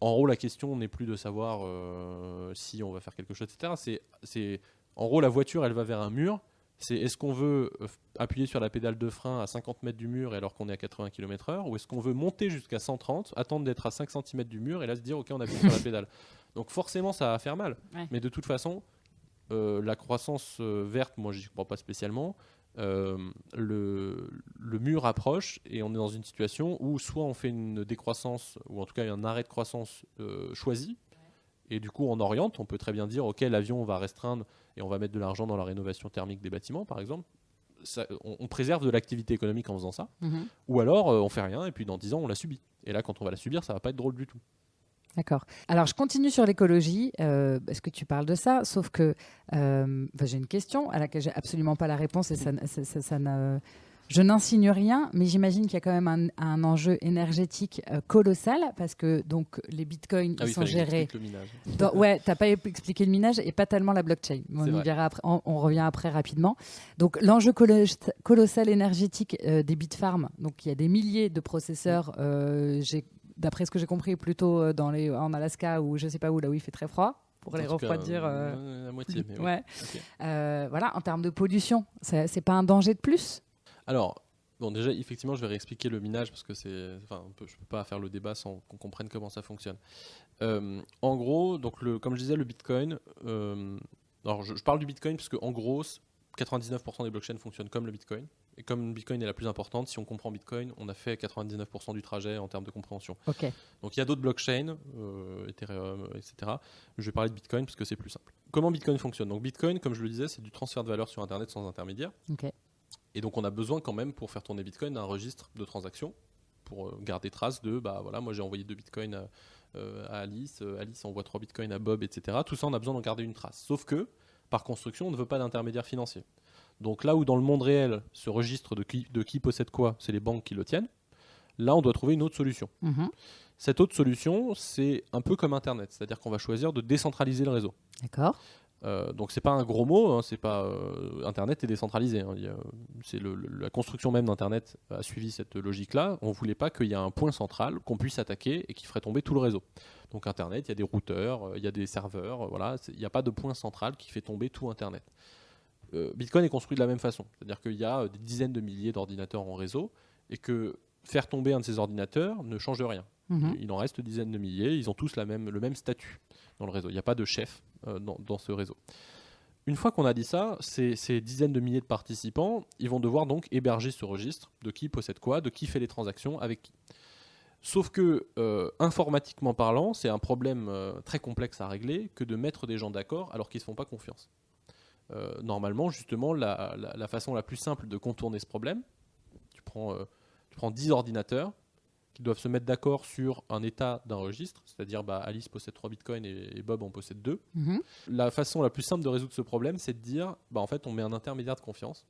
[SPEAKER 2] En gros, la question n'est plus de savoir si on va faire quelque chose, etc. C'est en gros la voiture, elle va vers un mur. C'est est-ce qu'on veut appuyer sur la pédale de frein à 50 mètres du mur alors qu'on est à 80 km/h, ou est-ce qu'on veut monter jusqu'à 130, attendre d'être à 5 cm du mur et là se dire ok, on appuie sur la pédale. Donc forcément ça va faire mal. Mais de toute façon, la croissance verte, moi j'y crois pas spécialement. Le mur approche et on est dans une situation où soit on fait une décroissance, ou en tout cas un arrêt de croissance choisi, et du coup on oriente, on peut très bien dire ok, l'avion on va restreindre et on va mettre de l'argent dans la rénovation thermique des bâtiments par exemple. On préserve de l'activité économique en faisant ça, ou alors on fait rien et puis dans 10 ans on la subit, et là quand on va la subir ça va pas être drôle du tout.
[SPEAKER 1] D'accord. Alors, je continue sur l'écologie, parce que tu parles de ça, sauf que j'ai une question à laquelle j'ai absolument pas la réponse, et je n'insinue rien, mais j'imagine qu'il y a quand même un enjeu énergétique colossal, parce que donc, les bitcoins ils sont gérés.
[SPEAKER 2] Le minage.
[SPEAKER 1] Ouais, tu n'as pas expliqué le minage et pas tellement la blockchain. On revient après rapidement. Donc, l'enjeu colossal énergétique des bitfarms, donc il y a des milliers de processeurs. D'après ce que j'ai compris, plutôt en Alaska ou je sais pas où, là où il fait très froid, pour les refroidir.
[SPEAKER 2] La moitié, mais oui.
[SPEAKER 1] Ouais.
[SPEAKER 2] Okay.
[SPEAKER 1] Voilà, en termes de pollution, c'est pas un danger de plus ?
[SPEAKER 2] Alors, bon, déjà, effectivement, je vais réexpliquer le minage parce que je peux pas faire le débat sans qu'on comprenne comment ça fonctionne. En gros, donc comme je disais, le Bitcoin. Alors, je parle du Bitcoin parce que en gros, 99% des blockchains fonctionnent comme le Bitcoin. Et comme le Bitcoin est la plus importante, si on comprend Bitcoin, on a fait 99% du trajet en termes de compréhension.
[SPEAKER 1] Okay.
[SPEAKER 2] Donc il y a d'autres blockchains, Ethereum, etc. Je vais parler de Bitcoin parce que c'est plus simple. Comment Bitcoin fonctionne ? Donc Bitcoin, comme je le disais, c'est du transfert de valeur sur Internet sans intermédiaire.
[SPEAKER 1] Okay.
[SPEAKER 2] Et donc on a besoin quand même, pour faire tourner Bitcoin, d'un registre de transactions pour garder trace de, voilà, moi j'ai envoyé 2 Bitcoins à Alice, Alice envoie 3 Bitcoins à Bob, etc. Tout ça, on a besoin d'en garder une trace. Sauf que, par construction, on ne veut pas d'intermédiaire financier. Donc là où dans le monde réel, ce registre de qui possède quoi, c'est les banques qui le tiennent, là on doit trouver une autre solution. Cette autre solution, c'est un peu comme Internet, c'est-à-dire qu'on va choisir de décentraliser le réseau.
[SPEAKER 1] D'accord.
[SPEAKER 2] Donc c'est pas un gros mot, c'est pas Internet est décentralisé. C'est la construction même d'Internet a suivi cette logique-là. On voulait pas qu'il y ait un point central qu'on puisse attaquer et qui ferait tomber tout le réseau. Donc Internet, il y a des routeurs, il y a des serveurs, voilà, il n'y a pas de point central qui fait tomber tout Internet. Bitcoin est construit de la même façon, c'est-à-dire qu'il y a des dizaines de milliers d'ordinateurs en réseau et que faire tomber un de ces ordinateurs ne change rien. Il en reste dizaines de milliers, ils ont tous le même statut dans le réseau. Il n'y a pas de chef dans ce réseau. Une fois qu'on a dit ça, ces dizaines de milliers de participants, ils vont devoir donc héberger ce registre de qui possède quoi, de qui fait les transactions, avec qui. Sauf que, informatiquement parlant, c'est un problème très complexe à régler que de mettre des gens d'accord alors qu'ils ne se font pas confiance. Normalement, justement, la façon la plus simple de contourner ce problème, tu prends 10 ordinateurs, qui doivent se mettre d'accord sur un état d'un registre, c'est-à-dire Alice possède 3 bitcoins et Bob en possède 2. La façon la plus simple de résoudre ce problème, c'est de dire, en fait, on met un intermédiaire de confiance,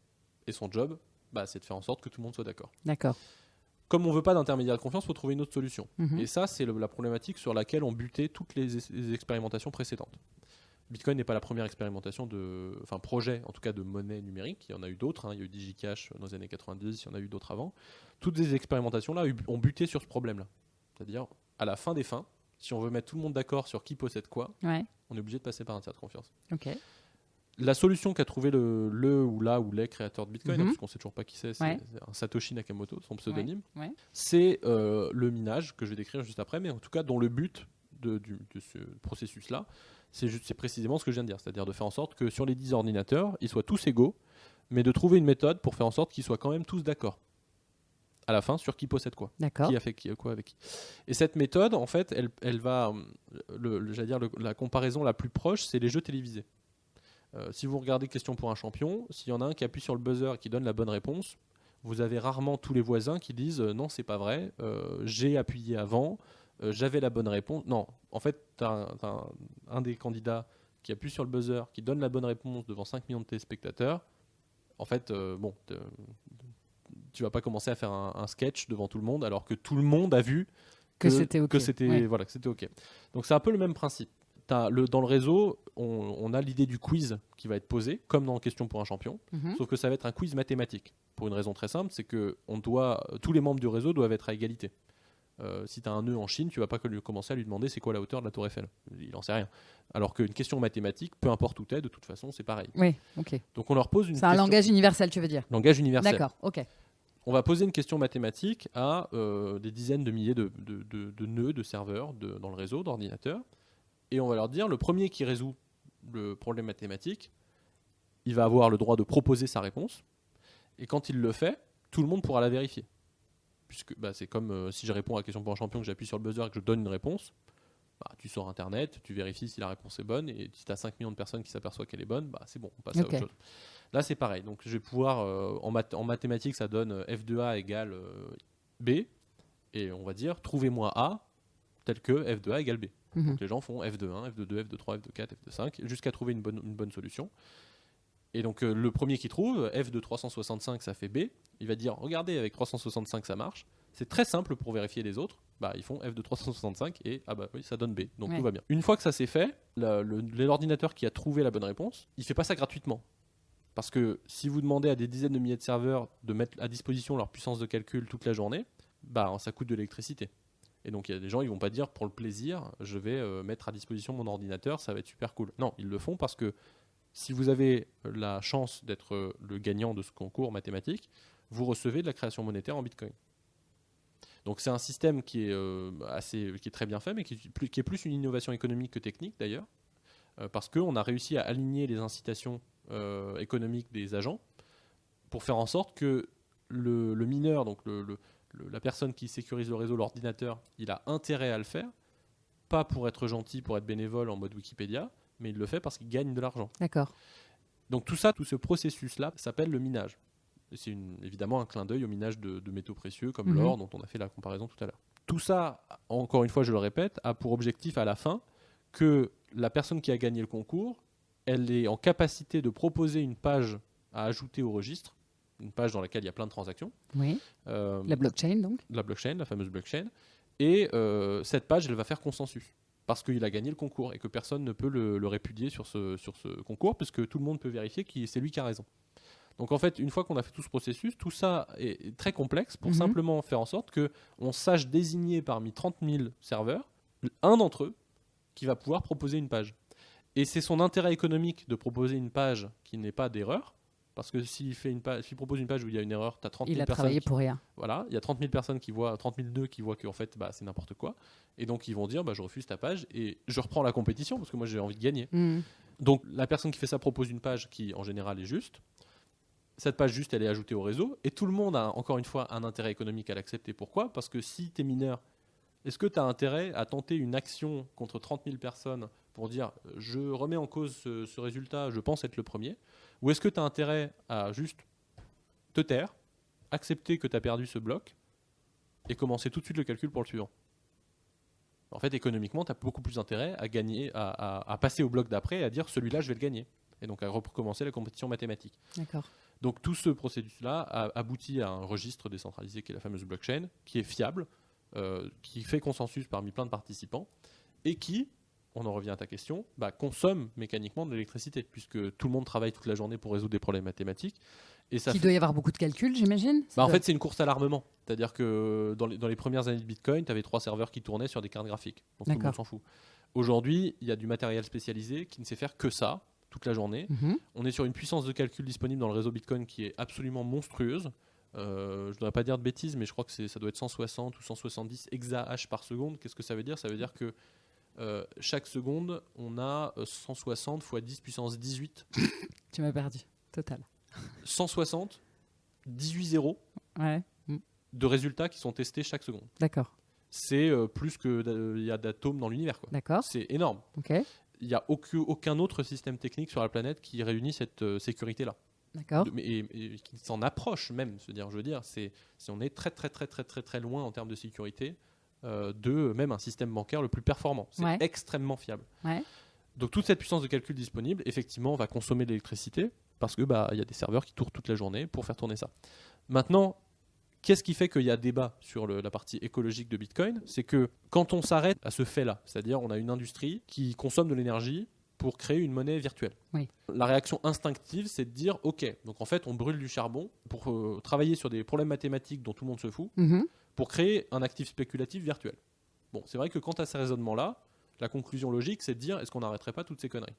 [SPEAKER 2] et son job, c'est de faire en sorte que tout le monde soit d'accord.
[SPEAKER 1] D'accord.
[SPEAKER 2] Comme on ne veut pas d'intermédiaire de confiance, il faut trouver une autre solution. Et ça, c'est la problématique sur laquelle ont buté toutes les expérimentations précédentes. Bitcoin n'est pas la première expérimentation projet en tout cas de monnaie numérique. Il y en a eu d'autres, il y a eu DigiCash dans les années 90, il y en a eu d'autres avant. Toutes ces expérimentations-là ont buté sur ce problème-là. C'est-à-dire, à la fin des fins, si on veut mettre tout le monde d'accord sur qui possède quoi, on est obligé de passer par un tiers de confiance.
[SPEAKER 1] Okay.
[SPEAKER 2] La solution qu'a trouvé le ou les créateurs de Bitcoin, parce qu'on ne sait toujours pas qui c'est un Satoshi Nakamoto, son pseudonyme, c'est le minage que je vais décrire juste après, mais en tout cas dont le but de ce processus-là, c'est précisément ce que je viens de dire, c'est-à-dire de faire en sorte que sur les 10 ordinateurs, ils soient tous égaux, mais de trouver une méthode pour faire en sorte qu'ils soient quand même tous d'accord à la fin sur qui possède quoi, qui a fait quoi avec qui. Et cette méthode, en fait, elle va, la comparaison la plus proche, c'est les jeux télévisés. Si vous regardez Question pour un champion, s'il y en a un qui appuie sur le buzzer et qui donne la bonne réponse, vous avez rarement tous les voisins qui disent non, c'est pas vrai, j'ai appuyé avant, j'avais la bonne réponse. Non, en fait, tu as un des candidats qui appuie sur le buzzer, qui donne la bonne réponse devant 5 millions de téléspectateurs. En fait, tu vas pas commencer à faire un sketch devant tout le monde alors que tout le monde a vu que c'était OK. Que c'était OK. Donc c'est un peu le même principe. Dans le réseau, on a l'idée du quiz qui va être posé, comme dans Question pour un champion, sauf que ça va être un quiz mathématique. Pour une raison très simple, c'est que tous les membres du réseau doivent être à égalité. Si tu as un nœud en Chine, tu vas pas commencer à lui demander c'est quoi la hauteur de la tour Eiffel. Il en sait rien. Alors qu'une question mathématique, peu importe où tu es, de toute façon, c'est pareil.
[SPEAKER 1] Oui, ok.
[SPEAKER 2] Donc on leur pose une question.
[SPEAKER 1] C'est un langage universel, tu veux dire?
[SPEAKER 2] Langage universel.
[SPEAKER 1] D'accord, ok.
[SPEAKER 2] On va poser une question mathématique à des dizaines de milliers de nœuds, de serveurs dans le réseau, d'ordinateurs. Et on va leur dire, le premier qui résout le problème mathématique, il va avoir le droit de proposer sa réponse. Et quand il le fait, tout le monde pourra la vérifier. Puisque c'est comme si je réponds à la question pour un champion, que j'appuie sur le buzzer et que je donne une réponse, tu sors Internet, tu vérifies si la réponse est bonne, et si tu as 5 millions de personnes qui s'aperçoivent qu'elle est bonne, c'est bon, on passe à autre chose. Là, c'est pareil. Donc, je vais pouvoir, en mathématiques, ça donne f de A égale B, et on va dire, trouvez-moi A tel que f de A égale B. Donc, les gens font f de 1, f de 2, f de 3, f de 4, f de 5, jusqu'à trouver une bonne solution. Et donc, le premier qui trouve, f de 365, ça fait B. Il va dire, regardez, avec 365, ça marche. C'est très simple pour vérifier les autres. Ils font f de 365 et oui, ça donne B. Donc tout va bien. Une fois que ça s'est fait, l'ordinateur qui a trouvé la bonne réponse, il fait pas ça gratuitement. Parce que si vous demandez à des dizaines de milliers de serveurs de mettre à disposition leur puissance de calcul toute la journée, ça coûte de l'électricité. Et donc il y a des gens, ils vont pas dire pour le plaisir, je vais mettre à disposition mon ordinateur, ça va être super cool. Non, ils le font parce que si vous avez la chance d'être le gagnant de ce concours mathématique, vous recevez de la création monétaire en Bitcoin. Donc c'est un système qui est très bien fait, mais qui est plus une innovation économique que technique d'ailleurs, parce qu'on a réussi à aligner les incitations économiques des agents pour faire en sorte que le mineur, donc la personne qui sécurise le réseau, l'ordinateur, il a intérêt à le faire, pas pour être gentil, pour être bénévole en mode Wikipédia, mais il le fait parce qu'il gagne de l'argent.
[SPEAKER 1] D'accord.
[SPEAKER 2] Donc tout ce processus-là s'appelle le minage. C'est évidemment un clin d'œil au minage de métaux précieux comme l'or dont on a fait la comparaison tout à l'heure. Tout ça, encore une fois je le répète, a pour objectif à la fin que la personne qui a gagné le concours, elle est en capacité de proposer une page à ajouter au registre, une page dans laquelle il y a plein de transactions.
[SPEAKER 1] Oui. La blockchain donc. La
[SPEAKER 2] blockchain, la fameuse blockchain. Et cette page, elle va faire consensus. Parce qu'il a gagné le concours et que personne ne peut le répudier sur ce concours, puisque tout le monde peut vérifier que c'est lui qui a raison. Donc en fait, une fois qu'on a fait tout ce processus, tout ça est très complexe pour simplement faire en sorte qu'on sache désigner parmi 30 000 serveurs, un d'entre eux qui va pouvoir proposer une page. Et c'est son intérêt économique de proposer une page qui n'est pas d'erreur, parce que s'il propose une page où il y a une erreur, tu as 30 000 personnes. Il a
[SPEAKER 1] travaillé pour rien.
[SPEAKER 2] Voilà, il y a 30 000 personnes qui voient, 30 000 nœuds qui voient qu'en fait, c'est n'importe quoi. Et donc, ils vont dire, je refuse ta page et je reprends la compétition parce que moi, j'ai envie de gagner. Donc, la personne qui fait ça propose une page qui, en général, est juste. Cette page juste, elle est ajoutée au réseau. Et tout le monde a, encore une fois, un intérêt économique à l'accepter. Pourquoi ? Parce que si tu es mineur, est-ce que tu as intérêt à tenter une action contre 30 000 personnes pour dire « je remets en cause ce résultat, je pense être le premier » ou est-ce que tu as intérêt à juste te taire, accepter que tu as perdu ce bloc et commencer tout de suite le calcul pour le suivant. En fait, économiquement, tu as beaucoup plus intérêt à gagner, à passer au bloc d'après et à dire celui-là, je vais le gagner. Et donc à recommencer la compétition mathématique.
[SPEAKER 1] D'accord.
[SPEAKER 2] Donc tout ce processus-là aboutit à un registre décentralisé qui est la fameuse blockchain, qui est fiable, qui fait consensus parmi plein de participants et qui, on en revient à ta question, consomme mécaniquement de l'électricité, puisque tout le monde travaille toute la journée pour résoudre des problèmes mathématiques. Et ça
[SPEAKER 1] doit y avoir beaucoup de calculs, j'imagine.
[SPEAKER 2] En fait, c'est une course à l'armement. C'est-à-dire que dans les premières années de Bitcoin, tu avais 3 serveurs qui tournaient sur des cartes graphiques. Donc tout le monde s'en fout. Aujourd'hui, il y a du matériel spécialisé qui ne sait faire que ça toute la journée. On est sur une puissance de calcul disponible dans le réseau Bitcoin qui est absolument monstrueuse. Je ne voudrais pas dire de bêtises, mais je crois que ça doit être 160 ou 170 exahash par seconde. Qu'est-ce que ça veut dire ? Ça veut dire que chaque seconde, on a 160 x 10 puissance 18.
[SPEAKER 1] Tu m'as perdu, total.
[SPEAKER 2] 160, 18 zéros de résultats qui sont testés chaque seconde.
[SPEAKER 1] D'accord.
[SPEAKER 2] C'est plus qu'il y a d'atomes dans l'univers.
[SPEAKER 1] D'accord.
[SPEAKER 2] C'est énorme.
[SPEAKER 1] Okay.
[SPEAKER 2] Il n'y a aucun autre système technique sur la planète qui réunit cette sécurité-là.
[SPEAKER 1] D'accord.
[SPEAKER 2] Et qui s'en approche même. Je veux dire, on est très, très, très, très, très, très loin en termes de sécurité de même un système bancaire le plus performant. C'est extrêmement fiable.
[SPEAKER 1] Ouais.
[SPEAKER 2] Donc toute cette puissance de calcul disponible, effectivement, va consommer de l'électricité parce que y a des serveurs qui tournent toute la journée pour faire tourner ça. Maintenant, qu'est-ce qui fait qu'il y a débat sur la partie écologique de Bitcoin ? C'est que quand on s'arrête à ce fait-là, c'est-à-dire on a une industrie qui consomme de l'énergie pour créer une monnaie virtuelle.
[SPEAKER 1] Oui.
[SPEAKER 2] La réaction instinctive, c'est de dire ok, donc en fait on brûle du charbon pour travailler sur des problèmes mathématiques dont tout le monde se fout, pour créer un actif spéculatif virtuel. Bon, c'est vrai que quant à ces raisonnements-là, la conclusion logique, c'est de dire est-ce qu'on n'arrêterait pas toutes ces conneries ?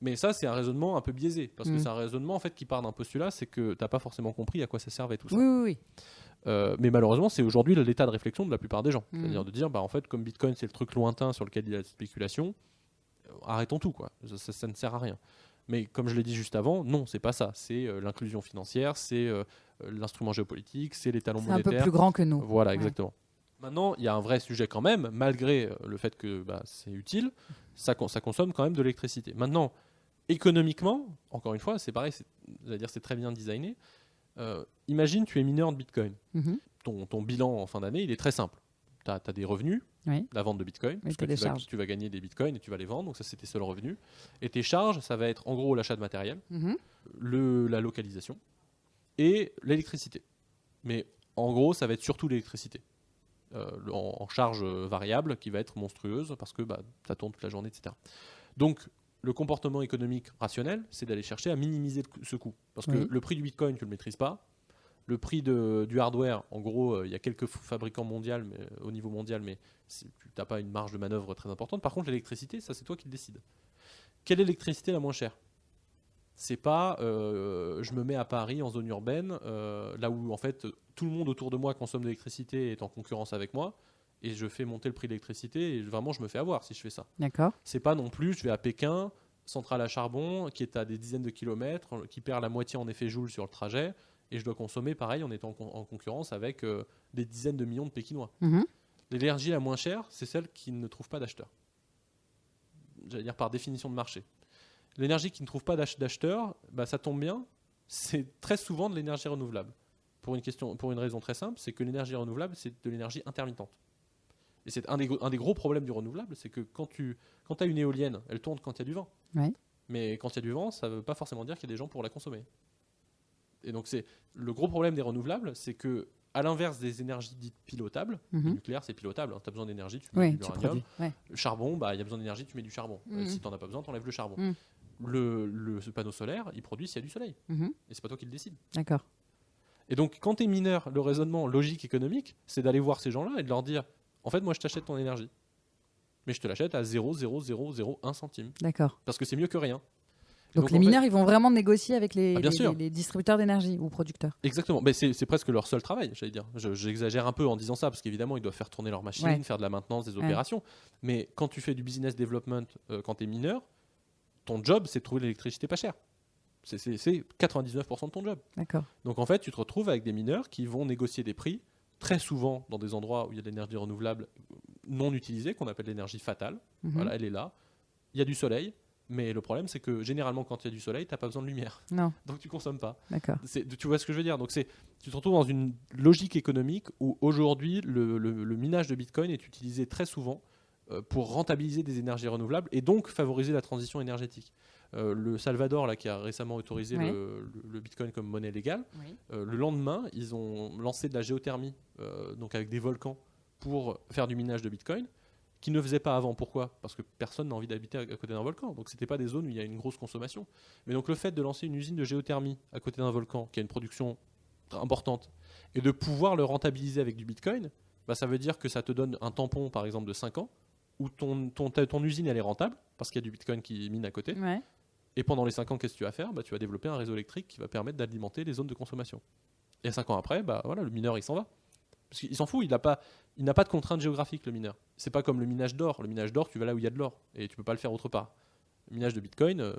[SPEAKER 2] Mais ça, c'est un raisonnement un peu biaisé, parce que c'est un raisonnement en fait, qui part d'un postulat, c'est que tu n'as pas forcément compris à quoi ça servait tout ça.
[SPEAKER 1] Oui.
[SPEAKER 2] Mais malheureusement, c'est aujourd'hui l'état de réflexion de la plupart des gens. C'est-à-dire de dire, en fait, comme Bitcoin, c'est le truc lointain sur lequel il y a la spéculation, arrêtons tout, quoi. Ça ne sert à rien. Mais comme je l'ai dit juste avant, non, c'est pas ça. C'est l'inclusion financière, c'est l'instrument géopolitique, c'est les talons monétaires.
[SPEAKER 1] C'est un peu plus grand que nous.
[SPEAKER 2] Voilà, exactement. Maintenant, il y a un vrai sujet quand même, malgré le fait que c'est utile, ça consomme quand même de l'électricité. Maintenant, économiquement, encore une fois, c'est pareil, c'est très bien designé. Imagine, tu es mineur de Bitcoin. Ton bilan en fin d'année, il est très simple. Tu as des revenus, la vente de Bitcoin, parce que tu vas gagner des Bitcoins et tu vas les vendre, donc ça c'est tes seuls revenus. Et tes charges, ça va être en gros l'achat de matériel, la localisation et l'électricité. Mais en gros, ça va être surtout l'électricité. En charge variable qui va être monstrueuse parce que ça tourne toute la journée, etc. Donc, le comportement économique rationnel, c'est d'aller chercher à minimiser ce coût. Parce que le prix du Bitcoin, tu ne le maîtrises pas. Le prix du hardware, en gros, il y a quelques fabricants mondiaux, au niveau mondial, mais tu n'as pas une marge de manœuvre très importante. Par contre, l'électricité, ça, c'est toi qui le décides. Quelle est l'électricité la moins chère ? C'est pas je me mets à Paris en zone urbaine, là où en fait tout le monde autour de moi consomme de l'électricité et est en concurrence avec moi, et je fais monter le prix de l'électricité et vraiment je me fais avoir si je fais ça.
[SPEAKER 1] D'accord.
[SPEAKER 2] C'est pas non plus je vais à Pékin, centrale à charbon, qui est à des dizaines de kilomètres, qui perd la moitié en effet joule sur le trajet, et je dois consommer pareil en étant en concurrence avec des dizaines de millions de Pékinois. L'énergie la moins chère, c'est celle qui ne trouve pas d'acheteur. J'allais dire par définition de marché. L'énergie qui ne trouve pas d'acheteur, ça tombe bien, c'est très souvent de l'énergie renouvelable. Pour une raison très simple, c'est que l'énergie renouvelable, c'est de l'énergie intermittente. Et c'est un des gros problèmes du renouvelable, c'est que quand tu as une éolienne, elle tourne quand il y a du vent. Mais quand il y a du vent, ça ne veut pas forcément dire qu'il y a des gens pour la consommer. Et donc le gros problème des renouvelables, c'est que à l'inverse des énergies dites pilotables, le nucléaire c'est pilotable, tu as besoin d'énergie, tu mets du uranium. Le charbon, il y a besoin d'énergie, tu mets du charbon. Si tu n'en as pas besoin, tu enlèves le charbon. Ce panneau solaire, il produit s'il y a du soleil. Et c'est pas toi qui le décides.
[SPEAKER 1] D'accord.
[SPEAKER 2] Et donc, quand tu es mineur, le raisonnement logique économique, c'est d'aller voir ces gens-là et de leur dire en fait, moi, je t'achète ton énergie. Mais je te l'achète à 0,0001 centime.
[SPEAKER 1] D'accord.
[SPEAKER 2] Parce que c'est mieux que rien.
[SPEAKER 1] Donc les mineurs, ils vont vraiment négocier avec les distributeurs d'énergie ou producteurs.
[SPEAKER 2] Exactement. Mais c'est presque leur seul travail, j'allais dire. J'exagère un peu en disant ça, parce qu'évidemment, ils doivent faire tourner leur machine, faire de la maintenance, des opérations. Mais quand tu fais du business development, quand tu es mineur, ton job, c'est de trouver l'électricité pas chère. C'est 99% de ton job. D'accord. Donc en fait, tu te retrouves avec des mineurs qui vont négocier des prix, très souvent dans des endroits où il y a de l'énergie renouvelable non utilisée, qu'on appelle l'énergie fatale. Voilà, elle est là. Il y a du soleil. Mais le problème, c'est que généralement, quand il y a du soleil, tu n'as pas besoin de lumière.
[SPEAKER 1] Non.
[SPEAKER 2] Donc tu consommes pas.
[SPEAKER 1] D'accord.
[SPEAKER 2] Tu vois ce que je veux dire? Donc tu te retrouves dans une logique économique où aujourd'hui, le minage de Bitcoin est utilisé très souvent pour rentabiliser des énergies renouvelables et donc favoriser la transition énergétique. Le Salvador, là, qui a récemment autorisé le Bitcoin comme monnaie légale, le lendemain, ils ont lancé de la géothermie, donc avec des volcans, pour faire du minage de Bitcoin, qui ne faisaient pas avant. Pourquoi? Parce que personne n'a envie d'habiter à côté d'un volcan. Donc, ce n'était pas des zones où il y a une grosse consommation. Mais donc, le fait de lancer une usine de géothermie à côté d'un volcan, qui a une production importante, et de pouvoir le rentabiliser avec du Bitcoin, bah, ça veut dire que ça te donne un tampon, par exemple, de 5 ans, où ton usine, elle est rentable, parce qu'il y a du Bitcoin qui mine à côté.
[SPEAKER 1] Ouais.
[SPEAKER 2] Et pendant les 5 ans, qu'est-ce que tu vas faire? Bah, tu vas développer un réseau électrique qui va permettre d'alimenter les zones de consommation. Et 5 ans après, bah, voilà, le mineur, il s'en va. Parce qu'il s'en fout, il n'a pas de contrainte géographique, le mineur. C'est pas comme le minage d'or. Le minage d'or, tu vas là où il y a de l'or. Et tu peux pas le faire autre part. Le minage de Bitcoin,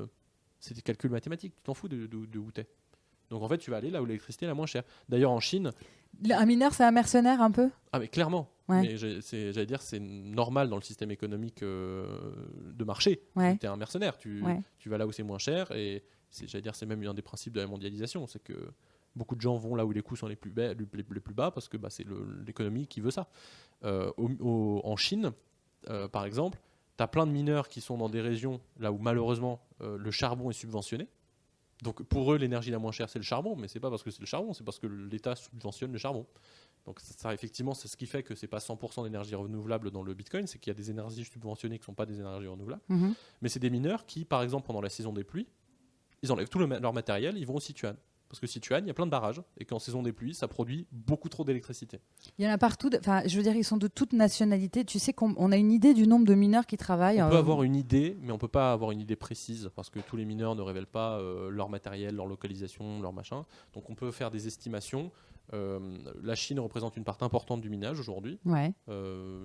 [SPEAKER 2] c'est des calculs mathématiques. Tu t'en fous de où t'es. Donc en fait, tu vas aller là où l'électricité est la moins chère. D'ailleurs, en Chine...
[SPEAKER 1] Un mineur, c'est un mercenaire un peu?
[SPEAKER 2] Ah mais clairement.
[SPEAKER 1] Ouais.
[SPEAKER 2] Mais j'allais dire, c'est normal dans le système économique de marché.
[SPEAKER 1] Ouais.
[SPEAKER 2] Tu es un mercenaire. Tu vas là où c'est moins cher. Et j'allais dire, c'est même un des principes de la mondialisation. C'est que beaucoup de gens vont là où les coûts sont les plus bas parce que c'est l'économie qui veut ça. En Chine, par exemple, tu as plein de mineurs qui sont dans des régions là où malheureusement le charbon est subventionné. Donc pour eux, l'énergie la moins chère, c'est le charbon, mais c'est pas parce que c'est le charbon, c'est parce que l'État subventionne le charbon. Donc ça effectivement, c'est ce qui fait que c'est pas 100% d'énergie renouvelable dans le Bitcoin, c'est qu'il y a des énergies subventionnées qui sont pas des énergies renouvelables. Mm-hmm. Mais c'est des mineurs qui, par exemple, pendant la saison des pluies, ils enlèvent tout leur matériel, ils vont au Sichuan. Parce que Sichuan, il y a plein de barrages, et qu'en saison des pluies, ça produit beaucoup trop d'électricité.
[SPEAKER 1] Il y en a partout, je veux dire, ils sont de toute nationalité. Tu sais qu'on a une idée du nombre de mineurs qui travaillent?
[SPEAKER 2] On peut avoir une idée, mais on ne peut pas avoir une idée précise, parce que tous les mineurs ne révèlent pas leur matériel, leur localisation, leur machin. Donc on peut faire des estimations. La Chine représente une part importante du minage aujourd'hui.
[SPEAKER 1] Ouais.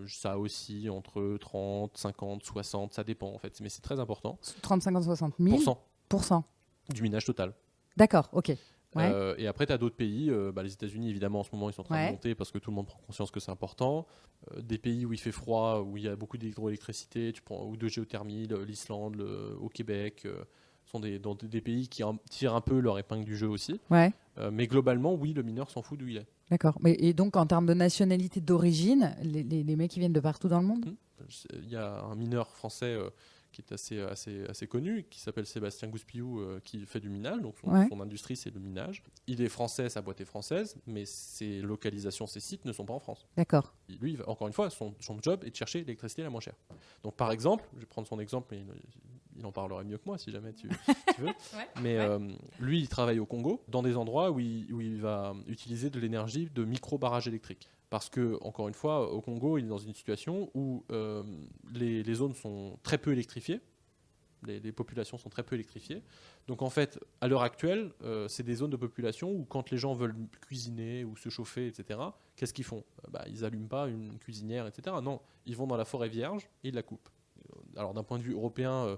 [SPEAKER 2] Ça oscille entre 30, 50, 60, ça dépend en fait, mais c'est très important.
[SPEAKER 1] 30, 50, 60 000 %
[SPEAKER 2] du minage total.
[SPEAKER 1] D'accord, ok. Ouais.
[SPEAKER 2] Et après, tu as d'autres pays, les États-Unis évidemment en ce moment ils sont en train de monter parce que tout le monde prend conscience que c'est important. Des pays où il fait froid, où il y a beaucoup d'hydroélectricité, ou de géothermie, l'Islande, au Québec, sont des pays qui tirent un peu leur épingle du jeu aussi.
[SPEAKER 1] Ouais.
[SPEAKER 2] Mais globalement, oui, le mineur s'en fout d'où il est.
[SPEAKER 1] D'accord. Et donc en termes de nationalité d'origine, les mecs qui viennent de partout dans le monde?
[SPEAKER 2] Il y a un mineur français qui est assez connu, qui s'appelle Sébastien Gouspillou, qui fait du minage. Donc son industrie, c'est le minage. Il est français, sa boîte est française, mais ses localisations, ses sites ne sont pas en France.
[SPEAKER 1] D'accord.
[SPEAKER 2] Lui, encore une fois, son job est de chercher l'électricité la moins chère. Donc par exemple, je vais prendre son exemple, mais il en parlerait mieux que moi si jamais tu veux. Lui, il travaille au Congo, dans des endroits où il va utiliser de l'énergie de micro-barrages électriques. Parce que, encore une fois, au Congo, il est dans une situation où les zones sont très peu électrifiées, les populations sont très peu électrifiées. Donc en fait, à l'heure actuelle, c'est des zones de population où quand les gens veulent cuisiner ou se chauffer, etc., qu'est-ce qu'ils font? Ils n'allument pas une cuisinière, etc. Non, ils vont dans la forêt vierge et ils la coupent. Alors d'un point de vue européen,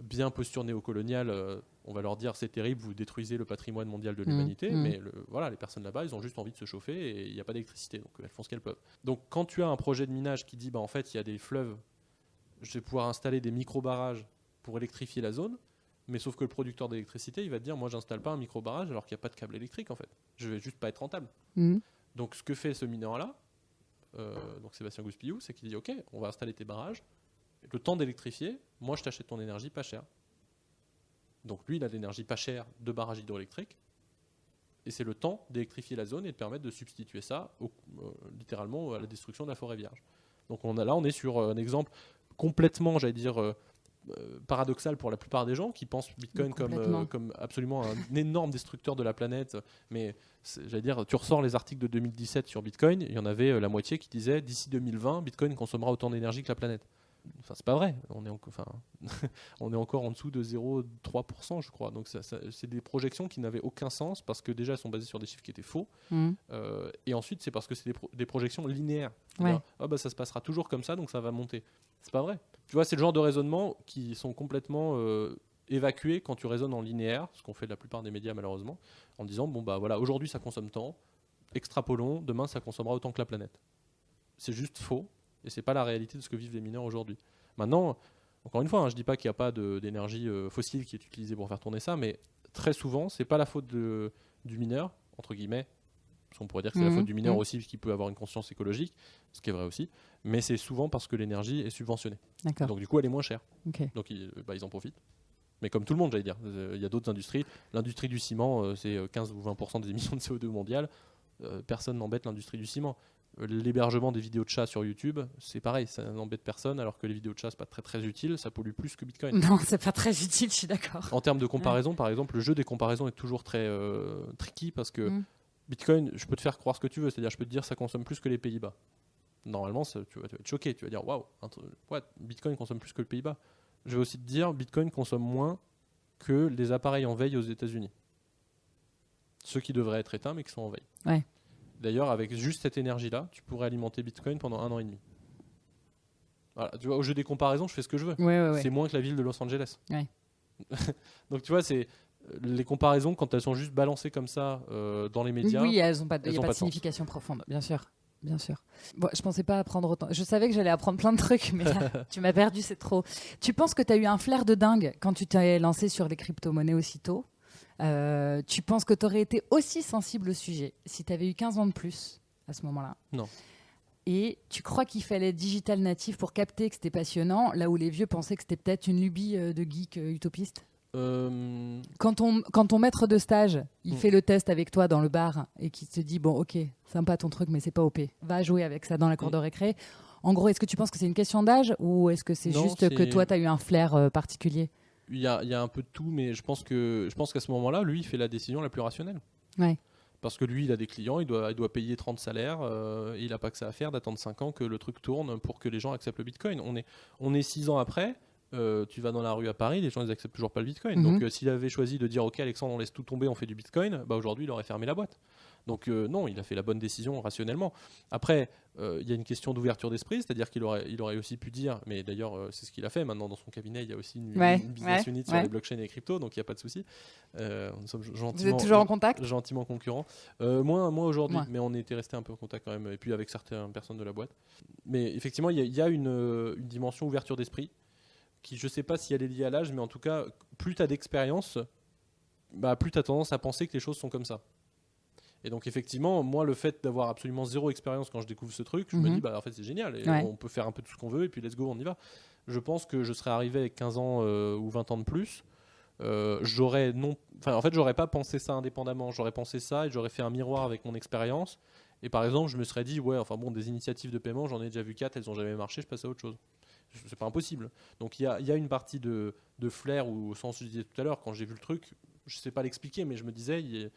[SPEAKER 2] bien posture néocoloniale, on va leur dire c'est terrible, vous détruisez le patrimoine mondial de l'humanité, mais les personnes là-bas, ils ont juste envie de se chauffer et il n'y a pas d'électricité, donc elles font ce qu'elles peuvent. Donc quand tu as un projet de minage qui dit en fait il y a des fleuves, je vais pouvoir installer des micro-barrages pour électrifier la zone, mais sauf que le producteur d'électricité, il va te dire moi j'installe pas un micro-barrage alors qu'il n'y a pas de câble électrique en fait, je vais juste pas être rentable. Donc ce que fait ce mineur-là, donc Sébastien Gouspillou, c'est qu'il dit ok, on va installer tes barrages, le temps d'électrifier, moi je t'achète ton énergie pas chère. Donc lui, il a de l'énergie pas chère de barrage hydroélectrique. Et c'est le temps d'électrifier la zone et de permettre de substituer ça littéralement à la destruction de la forêt vierge. Donc on est sur un exemple complètement, j'allais dire, paradoxal pour la plupart des gens qui pensent Bitcoin comme absolument un énorme destructeur de la planète. Mais j'allais dire, tu ressors les articles de 2017 sur Bitcoin, il y en avait la moitié qui disait d'ici 2020, Bitcoin consommera autant d'énergie que la planète. Enfin, c'est pas vrai, on est encore en dessous de 0,3%, je crois. Donc c'est des projections qui n'avaient aucun sens parce que déjà elles sont basées sur des chiffres qui étaient faux. Et ensuite c'est parce que c'est des projections linéaires. Ça se passera toujours comme ça, donc ça va monter. C'est pas vrai. Tu vois, c'est le genre de raisonnement qui sont complètement évacués quand tu raisonnes en linéaire, ce qu'on fait de la plupart des médias malheureusement, en disant aujourd'hui ça consomme tant, extrapolons, demain ça consommera autant que la planète. C'est juste faux. Et c'est pas la réalité de ce que vivent les mineurs aujourd'hui. Maintenant, Encore une fois, je dis pas qu'il n'y a pas d'énergie fossile qui est utilisée pour faire tourner ça, mais très souvent, c'est pas la faute du mineur, entre guillemets, parce qu'on pourrait dire que c'est la faute du mineur aussi, qui peut avoir une conscience écologique, ce qui est vrai aussi, mais c'est souvent parce que l'énergie est subventionnée.
[SPEAKER 1] D'accord.
[SPEAKER 2] Donc du coup, elle est moins chère.
[SPEAKER 1] Okay.
[SPEAKER 2] Donc ils en profitent. Mais comme tout le monde, j'allais dire, il y a d'autres industries. L'industrie du ciment, c'est 15 ou 20% des émissions de CO2 mondiales. Personne n'embête l'industrie du ciment. L'hébergement des vidéos de chats sur YouTube, c'est pareil, ça n'embête personne, alors que les vidéos de chats, c'est pas très très utile, ça pollue plus que Bitcoin.
[SPEAKER 1] Non, c'est pas très utile, je suis d'accord.
[SPEAKER 2] En termes de comparaison, par exemple, le jeu des comparaisons est toujours très tricky parce que Bitcoin, je peux te faire croire ce que tu veux, c'est-à-dire je peux te dire ça consomme plus que les Pays-Bas. Normalement, tu vas être choqué, tu vas dire waouh, Bitcoin consomme plus que les Pays-Bas. Je vais aussi te dire Bitcoin consomme moins que les appareils en veille aux États-Unis. Ceux qui devraient être éteints mais qui sont en veille.
[SPEAKER 1] Ouais.
[SPEAKER 2] D'ailleurs, avec juste cette énergie-là, tu pourrais alimenter Bitcoin pendant 1 an et demi. Voilà, tu vois, au jeu des comparaisons, je fais ce que je veux.
[SPEAKER 1] Ouais.
[SPEAKER 2] C'est moins que la ville de Los Angeles.
[SPEAKER 1] Ouais.
[SPEAKER 2] Donc tu vois, c'est les comparaisons quand elles sont juste balancées comme ça dans les médias.
[SPEAKER 1] Oui, elles n'ont pas,
[SPEAKER 2] elles
[SPEAKER 1] y a
[SPEAKER 2] ont
[SPEAKER 1] pas de
[SPEAKER 2] sens.
[SPEAKER 1] signification profonde, bien sûr. Bien sûr. Bon, je pensais pas apprendre autant. Je savais que j'allais apprendre plein de trucs, mais là, tu m'as perdu, c'est trop. Tu penses que tu as eu un flair de dingue quand tu t'es lancé sur les crypto-monnaies aussitôt? Tu penses que tu aurais été aussi sensible au sujet si tu avais eu 15 ans de plus à ce moment-là?
[SPEAKER 2] Non.
[SPEAKER 1] Et tu crois qu'il fallait être digital natif pour capter que c'était passionnant, là où les vieux pensaient que c'était peut-être une lubie de geek utopiste? Quand ton maître de stage, il fait le test avec toi dans le bar et qu'il te dit bon, ok, sympa ton truc, mais c'est pas OP, va jouer avec ça dans la cour de récré. En gros, est-ce que tu penses que c'est une question d'âge ou est-ce que c'est juste que toi, tu as eu un flair particulier?
[SPEAKER 2] Il y a un peu de tout, mais je pense qu'à ce moment-là, lui, il fait la décision la plus rationnelle.
[SPEAKER 1] Ouais.
[SPEAKER 2] Parce que lui, il a des clients, il doit payer 30 salaires, et il n'a pas que ça à faire d'attendre 5 ans que le truc tourne pour que les gens acceptent le Bitcoin. On est 6 ans après. Tu vas dans la rue à Paris, les gens ils acceptent toujours pas le Bitcoin. Donc s'il avait choisi de dire ok Alexandre on laisse tout tomber, on fait du Bitcoin, bah aujourd'hui il aurait fermé la boîte. Donc non, il a fait la bonne décision rationnellement. Après il y a une question d'ouverture d'esprit, c'est-à-dire qu'il aurait aussi pu dire, mais d'ailleurs c'est ce qu'il a fait maintenant dans son cabinet, il y a aussi une business unit sur les blockchains et les cryptos, donc il n'y a pas de souci. Nous sommes
[SPEAKER 1] Vous êtes toujours en contact?
[SPEAKER 2] Gentiment concurrents. Moins aujourd'hui, mais on était resté un peu en contact quand même, et puis avec certaines personnes de la boîte. Mais effectivement il y a une dimension ouverture d'esprit qui je sais pas si elle est liée à l'âge, mais en tout cas, plus tu as d'expérience, plus tu as tendance à penser que les choses sont comme ça. Et donc effectivement, moi, le fait d'avoir absolument zéro expérience quand je découvre ce truc, je me dis, en fait, c'est génial, et on peut faire un peu tout ce qu'on veut, et puis let's go, on y va. Je pense que je serais arrivé avec 15 ans ou 20 ans de plus, j'aurais pas pensé ça indépendamment, j'aurais pensé ça, et j'aurais fait un miroir avec mon expérience, et par exemple, je me serais dit, des initiatives de paiement, j'en ai déjà vu 4, elles n'ont jamais marché, je passe à autre chose. C'est pas impossible. Donc il y a une partie de flair, ou au sens où je disais tout à l'heure, quand j'ai vu le truc, je sais pas l'expliquer, mais je me disais il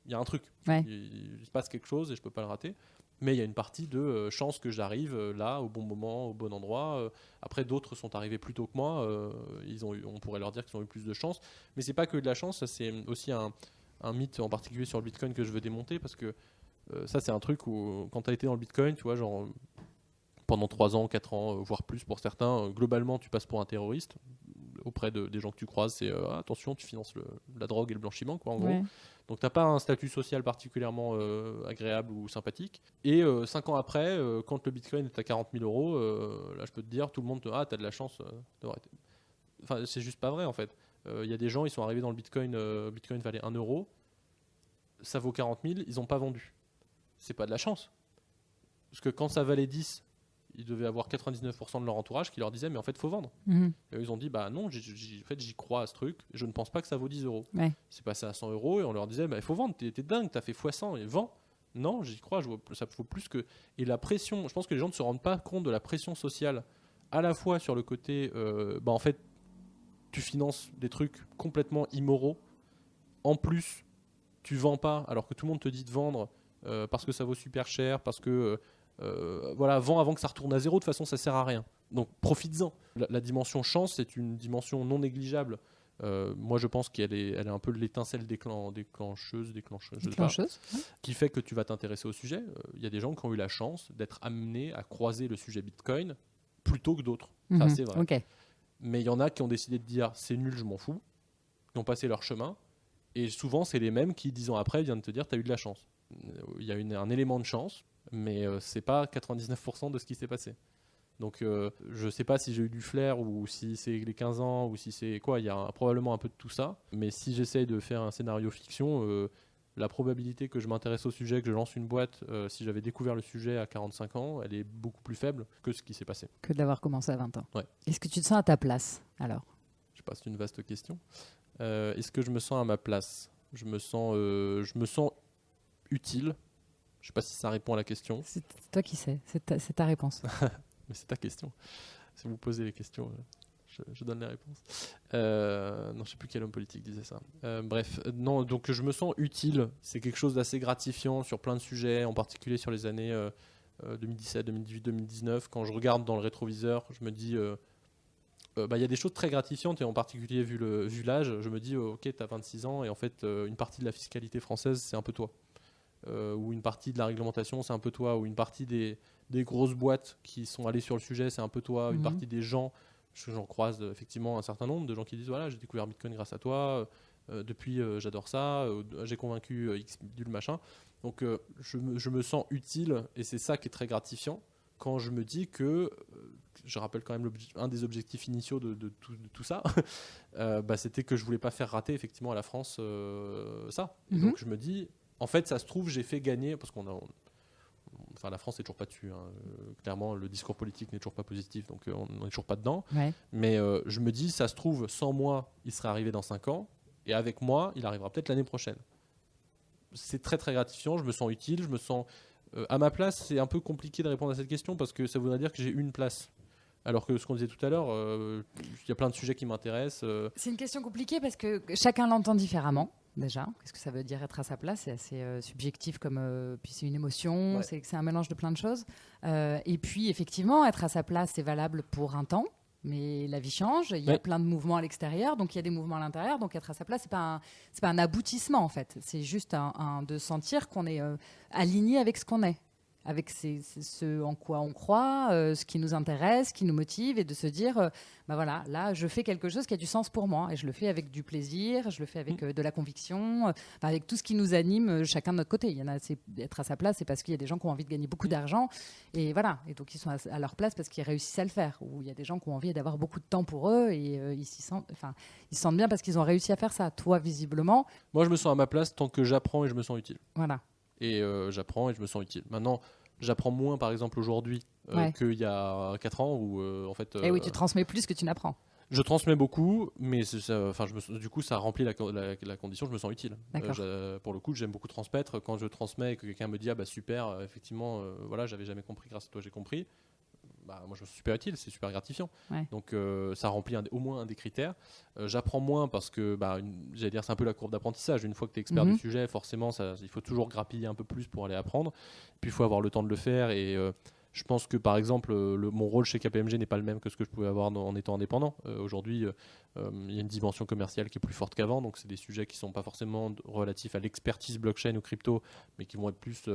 [SPEAKER 2] y a un truc, il se passe quelque chose et je peux pas le rater. Mais il y a une partie de chance que j'arrive là au bon moment, au bon endroit. Après d'autres sont arrivés plus tôt que moi, on pourrait leur dire qu'ils ont eu plus de chance, mais c'est pas que de la chance, ça c'est aussi un mythe en particulier sur le Bitcoin que je veux démonter, parce que ça c'est un truc où quand tu as été dans le Bitcoin, tu vois, genre pendant 3 ans, 4 ans, voire plus pour certains, globalement tu passes pour un terroriste auprès des gens que tu croises, c'est attention, tu finances la drogue et le blanchiment, quoi, en gros. Donc t'as pas un statut social particulièrement agréable ou sympathique. Et 5 ans après, quand le Bitcoin est à 40 000 euros, là je peux te dire, tout le monde t'as de la chance d'avoir été... Enfin, c'est juste pas vrai en fait. Y a des gens, ils sont arrivés dans le Bitcoin, Bitcoin valait 1 euro, ça vaut 40 000, ils n'ont pas vendu. C'est pas de la chance. Parce que quand ça valait 10, ils devaient avoir 99% de leur entourage qui leur disait mais en fait faut vendre. Et eux, ils ont dit bah non, en fait j'y crois à ce truc, je ne pense pas que ça vaut 10 euros. C'est passé à 100 euros et on leur disait bah il faut vendre, t'es dingue, t'as fait x100 et vends. Non, j'y crois, ça faut plus que. Et la pression, je pense que les gens ne se rendent pas compte de la pression sociale, à la fois sur le côté en fait tu finances des trucs complètement immoraux, en plus tu vends pas alors que tout le monde te dit de vendre parce que ça vaut super cher, parce que vends avant que ça retourne à zéro, de toute façon ça sert à rien. Donc profites-en. La dimension chance, c'est une dimension non négligeable. Moi je pense qu'elle est un peu l'étincelle déclencheuse, qui fait que tu vas t'intéresser au sujet. Il y a des gens qui ont eu la chance d'être amenés à croiser le sujet Bitcoin plutôt que d'autres. Ça c'est vrai.
[SPEAKER 1] Okay.
[SPEAKER 2] Mais il y en a qui ont décidé de dire c'est nul, je m'en fous, qui ont passé leur chemin. Et souvent c'est les mêmes qui 10 ans après viennent te dire t'as eu de la chance. Il y a un élément de chance, mais c'est pas 99% de ce qui s'est passé. Donc je sais pas si j'ai eu du flair ou si c'est les 15 ans ou si c'est quoi, il y a probablement un peu de tout ça. Mais si j'essaye de faire un scénario fiction, la probabilité que je m'intéresse au sujet, que je lance une boîte, si j'avais découvert le sujet à 45 ans, elle est beaucoup plus faible que ce qui s'est passé.
[SPEAKER 1] Que de l'avoir commencé à 20 ans.
[SPEAKER 2] Ouais.
[SPEAKER 1] Est-ce que tu te sens à ta place alors ?
[SPEAKER 2] Je sais pas, c'est une vaste question. Est-ce que je me sens à ma place ? Je me sens utile. Je sais pas si ça répond à la question.
[SPEAKER 1] C'est toi qui sais, c'est ta réponse.
[SPEAKER 2] Mais c'est ta question. Si vous posez les questions, je donne les réponses. Non, je sais plus quel homme politique disait ça. Bref, non, donc je me sens utile. C'est quelque chose d'assez gratifiant sur plein de sujets, en particulier sur les années 2017, 2018, 2019. Quand je regarde dans le rétroviseur, je me dis, y a des choses très gratifiantes, et en particulier vu l'âge, je me dis, ok, tu as 26 ans, et en fait, une partie de la fiscalité française, c'est un peu toi. Ou une partie de la réglementation, c'est un peu toi, ou une partie des grosses boîtes qui sont allées sur le sujet, c'est un peu toi, une partie des gens, j'en croise effectivement un certain nombre de gens qui disent voilà, j'ai découvert Bitcoin grâce à toi, depuis j'adore ça, j'ai convaincu X du machin. Donc je me sens utile, et c'est ça qui est très gratifiant quand je me dis que, je rappelle quand même un des objectifs initiaux de tout ça, c'était que je voulais pas faire rater effectivement à la France ça. Et donc je me dis, en fait, ça se trouve, j'ai fait gagner, parce la France n'est toujours pas dessus. Clairement, le discours politique n'est toujours pas positif, donc on n'est toujours pas dedans.
[SPEAKER 1] Ouais.
[SPEAKER 2] Mais je me dis, ça se trouve, sans moi, il serait arrivé dans 5 ans, et avec moi, il arrivera peut-être l'année prochaine. C'est très très gratifiant, je me sens utile, je me sens à ma place. C'est un peu compliqué de répondre à cette question, parce que ça voudrait dire que j'ai une place. Alors que ce qu'on disait tout à l'heure, il y a plein de sujets qui m'intéressent.
[SPEAKER 1] C'est une question compliquée parce que chacun l'entend différemment. Déjà, qu'est-ce que ça veut dire être à sa place ? C'est assez subjectif, puis c'est une émotion,
[SPEAKER 2] Ouais.
[SPEAKER 1] c'est un mélange de plein de choses. Et puis effectivement, être à sa place, c'est valable pour un temps, mais la vie change, il y a plein de mouvements à l'extérieur, donc il y a des mouvements à l'intérieur, donc être à sa place, c'est pas un aboutissement en fait, c'est juste de sentir qu'on est aligné avec ce qu'on est, avec ce en quoi on croit, ce qui nous intéresse, ce qui nous motive, et de se dire, voilà, là, je fais quelque chose qui a du sens pour moi, et je le fais avec du plaisir, je le fais avec de la conviction, avec tout ce qui nous anime, chacun de notre côté. Il y en a, c'est être à sa place, c'est parce qu'il y a des gens qui ont envie de gagner beaucoup d'argent, et voilà, et donc ils sont à leur place parce qu'ils réussissent à le faire. Ou il y a des gens qui ont envie d'avoir beaucoup de temps pour eux, et ils se sentent bien parce qu'ils ont réussi à faire ça. Toi, visiblement,
[SPEAKER 2] Moi, je me sens à ma place tant que j'apprends et je me sens utile.
[SPEAKER 1] voilà.
[SPEAKER 2] Et j'apprends et je me sens utile. Maintenant, j'apprends moins, par exemple, aujourd'hui qu'il y a 4 ans, où en fait...
[SPEAKER 1] Et oui, tu transmets plus que tu n'apprends.
[SPEAKER 2] Je transmets beaucoup, mais du coup, ça remplit la condition, je me sens utile. Pour le coup, j'aime beaucoup transmettre. Quand je transmets et que quelqu'un me dit « Ah bah super, effectivement, voilà, j'avais jamais compris, grâce à toi, j'ai compris », moi je me suis super utile, c'est super gratifiant.
[SPEAKER 1] Ouais.
[SPEAKER 2] Donc ça remplit au moins un des critères. J'apprends moins parce que j'allais dire, c'est un peu la courbe d'apprentissage. Une fois que tu es expert du sujet, forcément il faut toujours grappiller un peu plus pour aller apprendre. Puis il faut avoir le temps de le faire, et je pense que par exemple mon rôle chez KPMG n'est pas le même que ce que je pouvais avoir en étant indépendant. Aujourd'hui il y a une dimension commerciale qui est plus forte qu'avant, donc c'est des sujets qui ne sont pas forcément relatifs à l'expertise blockchain ou crypto, mais qui vont être plus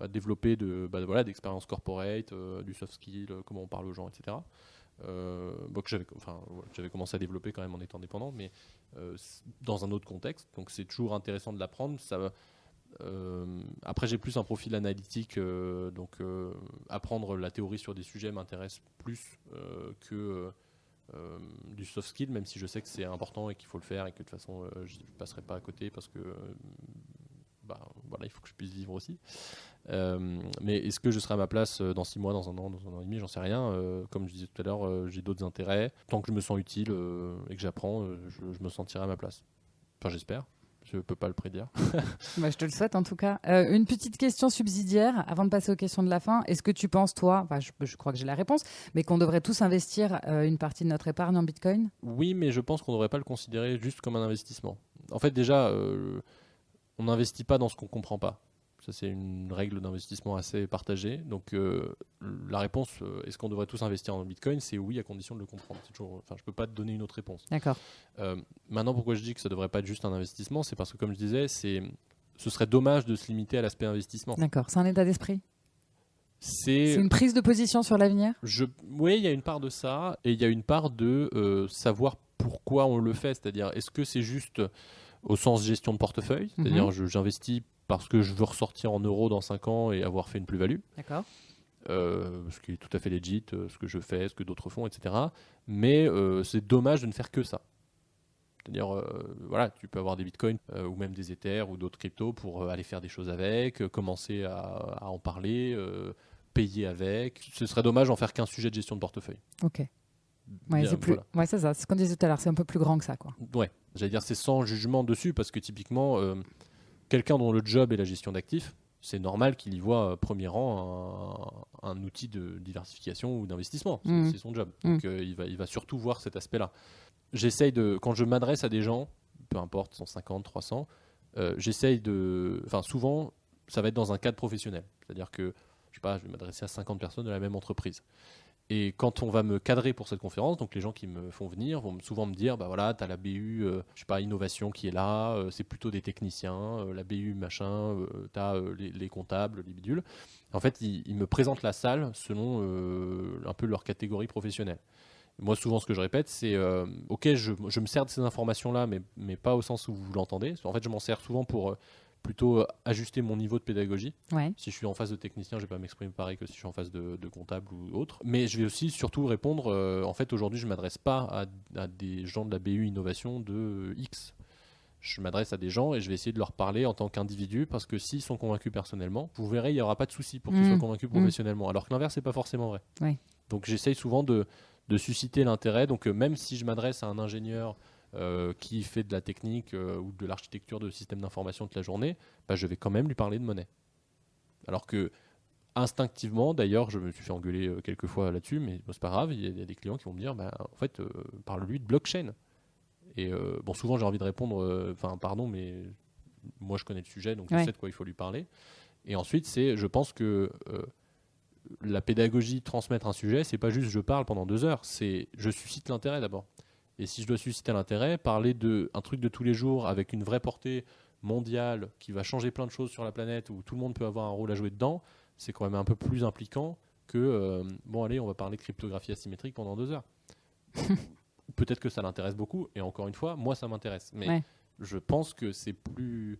[SPEAKER 2] développés d'expérience corporate, du soft skill, comment on parle aux gens, etc. Que j'avais commencé à développer quand même en étant indépendant, mais dans un autre contexte, donc c'est toujours intéressant de l'apprendre. Après j'ai plus un profil analytique, donc apprendre la théorie sur des sujets m'intéresse plus que du soft skill, même si je sais que c'est important et qu'il faut le faire, et que de toute façon je ne passerai pas à côté, parce que il faut que je puisse vivre aussi. Mais est-ce que je serai à ma place dans 6 mois, dans un an et demi, j'en sais rien. Comme je disais tout à l'heure, j'ai d'autres intérêts. Tant que je me sens utile et que j'apprends, je me sentirai à ma place. Enfin, j'espère. Je ne peux pas le prédire.
[SPEAKER 1] Je te le souhaite en tout cas. Une petite question subsidiaire avant de passer aux questions de la fin. Est-ce que tu penses, toi, je crois que j'ai la réponse, mais qu'on devrait tous investir une partie de notre épargne en Bitcoin ?
[SPEAKER 2] Oui, mais je pense qu'on ne devrait pas le considérer juste comme un investissement. En fait, déjà, on n'investit pas dans ce qu'on ne comprend pas. Ça, c'est une règle d'investissement assez partagée. Donc, la réponse, est-ce qu'on devrait tous investir en Bitcoin ? C'est oui, à condition de le comprendre. Je ne peux pas te donner une autre réponse.
[SPEAKER 1] D'accord.
[SPEAKER 2] Maintenant, pourquoi je dis que ça ne devrait pas être juste un investissement ? C'est parce que, comme je disais, ce serait dommage de se limiter à l'aspect investissement.
[SPEAKER 1] D'accord. C'est un état d'esprit ?
[SPEAKER 2] C'est
[SPEAKER 1] une prise de position sur l'avenir ?
[SPEAKER 2] Oui, il y a une part de ça, et il y a une part de savoir pourquoi on le fait. C'est-à-dire, est-ce que c'est juste au sens gestion de portefeuille ? C'est-à-dire, j'investis parce que je veux ressortir en euros dans 5 ans et avoir fait une plus-value.
[SPEAKER 1] D'accord.
[SPEAKER 2] ce qui est tout à fait legit, ce que je fais, ce que d'autres font, etc. Mais c'est dommage de ne faire que ça. C'est-à-dire, voilà, tu peux avoir des bitcoins ou même des Ethers ou d'autres cryptos pour aller faire des choses avec, commencer à en parler, payer avec. Ce serait dommage d'en faire qu'un sujet de gestion de portefeuille.
[SPEAKER 1] Ok. Ouais,
[SPEAKER 2] Bien,
[SPEAKER 1] c'est plus...
[SPEAKER 2] voilà.
[SPEAKER 1] ouais, c'est ça. C'est ce qu'on disait tout à l'heure. C'est un peu plus grand que ça, quoi.
[SPEAKER 2] Ouais, j'allais dire c'est sans jugement dessus parce que typiquement, quelqu'un dont le job est la gestion d'actifs, c'est normal qu'il y voit premier rang un outil de diversification ou d'investissement. C'est son job. Donc il va surtout voir cet aspect-là. J'essaye quand je m'adresse à des gens, peu importe, 150, 300, souvent, ça va être dans un cadre professionnel. C'est-à-dire que, je sais pas, je vais m'adresser à 50 personnes de la même entreprise. Et quand on va me cadrer pour cette conférence, donc les gens qui me font venir vont souvent me dire, bah voilà, t'as la BU, je sais pas, innovation qui est là, c'est plutôt des techniciens, la BU machin, t'as les comptables, les bidules. En fait, ils me présentent la salle selon un peu leur catégorie professionnelle. Moi, souvent, ce que je répète, c'est ok, je me sers de ces informations-là, mais pas au sens où vous l'entendez. En fait, je m'en sers souvent pour plutôt ajuster mon niveau de pédagogie.
[SPEAKER 1] Ouais.
[SPEAKER 2] Si je suis en face de technicien, je ne vais pas m'exprimer pareil que si je suis en face de comptable ou autre. Mais je vais aussi surtout répondre, en fait, aujourd'hui, je ne m'adresse pas à des gens de la BU Innovation de X. Je m'adresse à des gens et je vais essayer de leur parler en tant qu'individu parce que s'ils sont convaincus personnellement, vous verrez, il n'y aura pas de souci pour qu'ils soient convaincus professionnellement. Alors que l'inverse, ce n'est pas forcément vrai.
[SPEAKER 1] Ouais.
[SPEAKER 2] Donc, j'essaye souvent de susciter l'intérêt. Donc, même si je m'adresse à un ingénieur qui fait de la technique ou de l'architecture de système d'information toute la journée, bah, je vais quand même lui parler de monnaie. Alors que instinctivement, d'ailleurs, je me suis fait engueuler quelques fois là-dessus, mais bon, c'est pas grave, il y a des clients qui vont me dire, bah, en fait, parle-lui de blockchain. Et bon, souvent j'ai envie de répondre, pardon, mais moi je connais le sujet, donc je sais de quoi il faut lui parler. Et ensuite, je pense que la pédagogie, transmettre un sujet, c'est pas juste je parle pendant 2 heures, c'est je suscite l'intérêt d'abord. Et si je dois susciter l'intérêt, parler d'un truc de tous les jours avec une vraie portée mondiale qui va changer plein de choses sur la planète où tout le monde peut avoir un rôle à jouer dedans, c'est quand même un peu plus impliquant que bon allez, on va parler de cryptographie asymétrique pendant 2 heures. Peut-être que ça l'intéresse beaucoup, et encore une fois, moi ça m'intéresse. Mais je pense que c'est plus